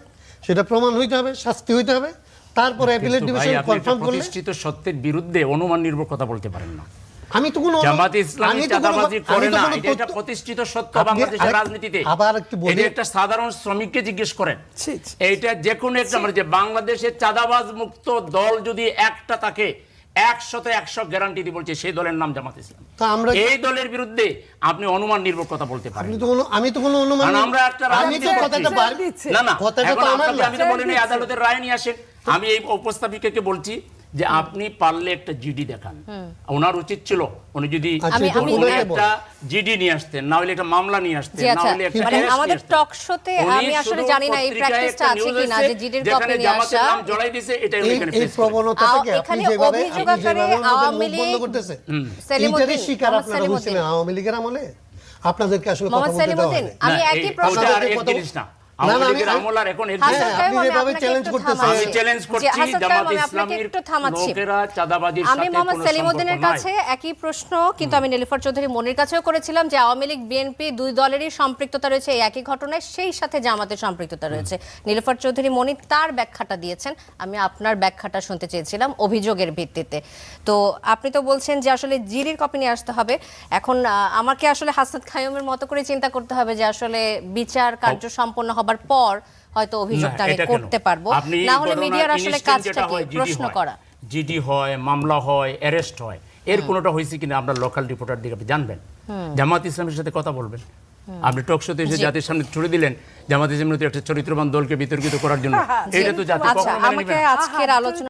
সেটা প্রমাণ হইতে হবে, শাস্তি হইতে হবে, তারপরে অ্যাপিলেট কিন্তু ভাই, ডিভিশন আপনি একটা কনফার্ম করলে। প্রতিষ্ঠিত সত্যের বিরুদ্ধে অনুমান নির্ভর কথা বলতে পারেন না। আমি তো কোনো জামাত ইসলামী আমি তো কোনো- চাঁদাবাজি করে আমি তো না, কোনো এটা একটা তথ্য- প্রতিষ্ঠিত সত্য আপনি বাংলাদেশের আরেক- রাজনীতিতে। আবার একটু বলি। এটা একটা সাধারণ শ্রমিককে জিজ্ঞেস করেন, ছি, ছি। এইটা যে কোনো একটা মানে যে বাংলাদেশের চাঁদাবাজ মুক্ত দল যদি একটা থাকে, 100 গ্যারান্টি দিয়ে বলছে সেই দলের নাম জামাত ইসলাম। তা আমরা- এই দলের বিরুদ্ধে আপনি অনুমান নির্ভর কথা বলতে পারেন না। আমি তো কোনো অনুমান কারণ আমরা একটা আমি রাজনীতি তো করছি। কথাটা বার- দিচ্ছে। না না, কথাটা এখন তো আমার আপনাকে না। আমি তো বলিনি আদালতের রায় নিয়ে আসেন। আমি এই উপস্থাপিকাকে বলছি যে আপনি পারলে একটা জিডি দেখান। ওনার উচিত ছিল উনি যদি আচ্ছা, এটা উনি ওনাকে একটা জিডি নিয়ে আসতেন, না হলে একটা মামলা নিয়ে আসতেন, জি, না আচ্ছা, হলে একটা মানে arrest আমাদের নিয়ে আসতেন। টক শোতে উনি আমি আসলে শুধু জানি না এই পত্রিকায় প্র্যাকটিসটা একটা আছে news কিনা এসেছে, যে জিডির যেখানে কপি নিয়ে জামাতের আসা। নাম জড়াই দিয়েছে, এটাই উনি এখানে এই পেশ করেছেন। প্রবণতা থেকে আপনি এখানে যেভাবে অভিযোগ আপনি আকারে যেভাবে আমাদের আওয়ামী মুখ বন্ধ লীগ- করতেছেন, সেলিমউদ্দিন, এইটারই শিকার মোহাম্মদ আপনারা সেলিমউদ্দিন। হয়েছিলেন আওয়ামী লীগের আমলে। আপনাদেরকে আসলে কথা মোহাম্মদ বলতে দেওয়া সেলিমউদ্দিন, হয়নি। আমি না, একই এই- প্রশ্ন ওটা আর আপনাদেরকে এক কথা- জিনিস না। না, আওয়ামী আমি- লীগের আমল আর এখন এর হাসান জিনিস না। হ্যাঁ, সাহেব, আপনি আমি যেভাবে আপনাকে চ্যালেঞ্জ একটু করতেছেন, থামাচ্ছি। আমি চ্যালেঞ্জ জি, করছি হাসান সাহেব, জামাত আমি আপনাকে ইসলামীর একটু থামাচ্ছি। লোকেরা চাঁদাবাজির আমি সাথে মোহাম্মদ কোনো সেলিমউদ্দিনের সম্পর্ক কাছে নাই। একই প্রশ্ন কিন্তু আমি নীলুফার চৌধুরী মনির কাছেও করেছিলাম যে আওয়ামী লীগ বিএনপি দুই দলেরই সম্পৃক্ততা রয়েছে এই একই ঘটনায়, সেই সাথে জামাতের সম্পৃক্ততা রয়েছে। নীলুফার চৌধুরী মনি তার ব্যাখ্যাটা দিয়েছেন, আমি আপনার ব্যাখ্যাটা শুনতে চেয়েছিলাম অভিযোগের ভিত্তিতে। তো আপনি তো বলছেন যে আসলে জিডির কপি নিয়ে আসতে হবে। এখন আমাকে আসলে হাসনাত খায়ুমের মতো করে চিন্তা করতে হবে যে আসলে বিচার কার্য সম্পন্ন হবার পর হয়তো অভিযোগটা না, আমি এটা কেন? করতে পারবো, আপনি না হলে ঘটনা মিডিয়ার আসলে instant কাজটা যেটা কি হয়, GD প্রশ্ন হয়। করা। জিডি হয়, মামলা হয়, অ্যারেস্ট হয়, এর কোনোটা হয়েছে কিনা আমরা লোকাল রিপোর্টার দিকে আপনি জানবেন। জামাত ইসলামের সাথে কথা বলবেন। আপনি টক শোতে এসে জাতির সামনে ছুড়ে দিলেন জামাত ইসলামের একটা চরিত্রবান দলকে বিতর্কিত করার জন্য, এটা তো জাতি আচ্ছা, কখনো মেনে আমাকে নেবে না। আজকের আলোচনা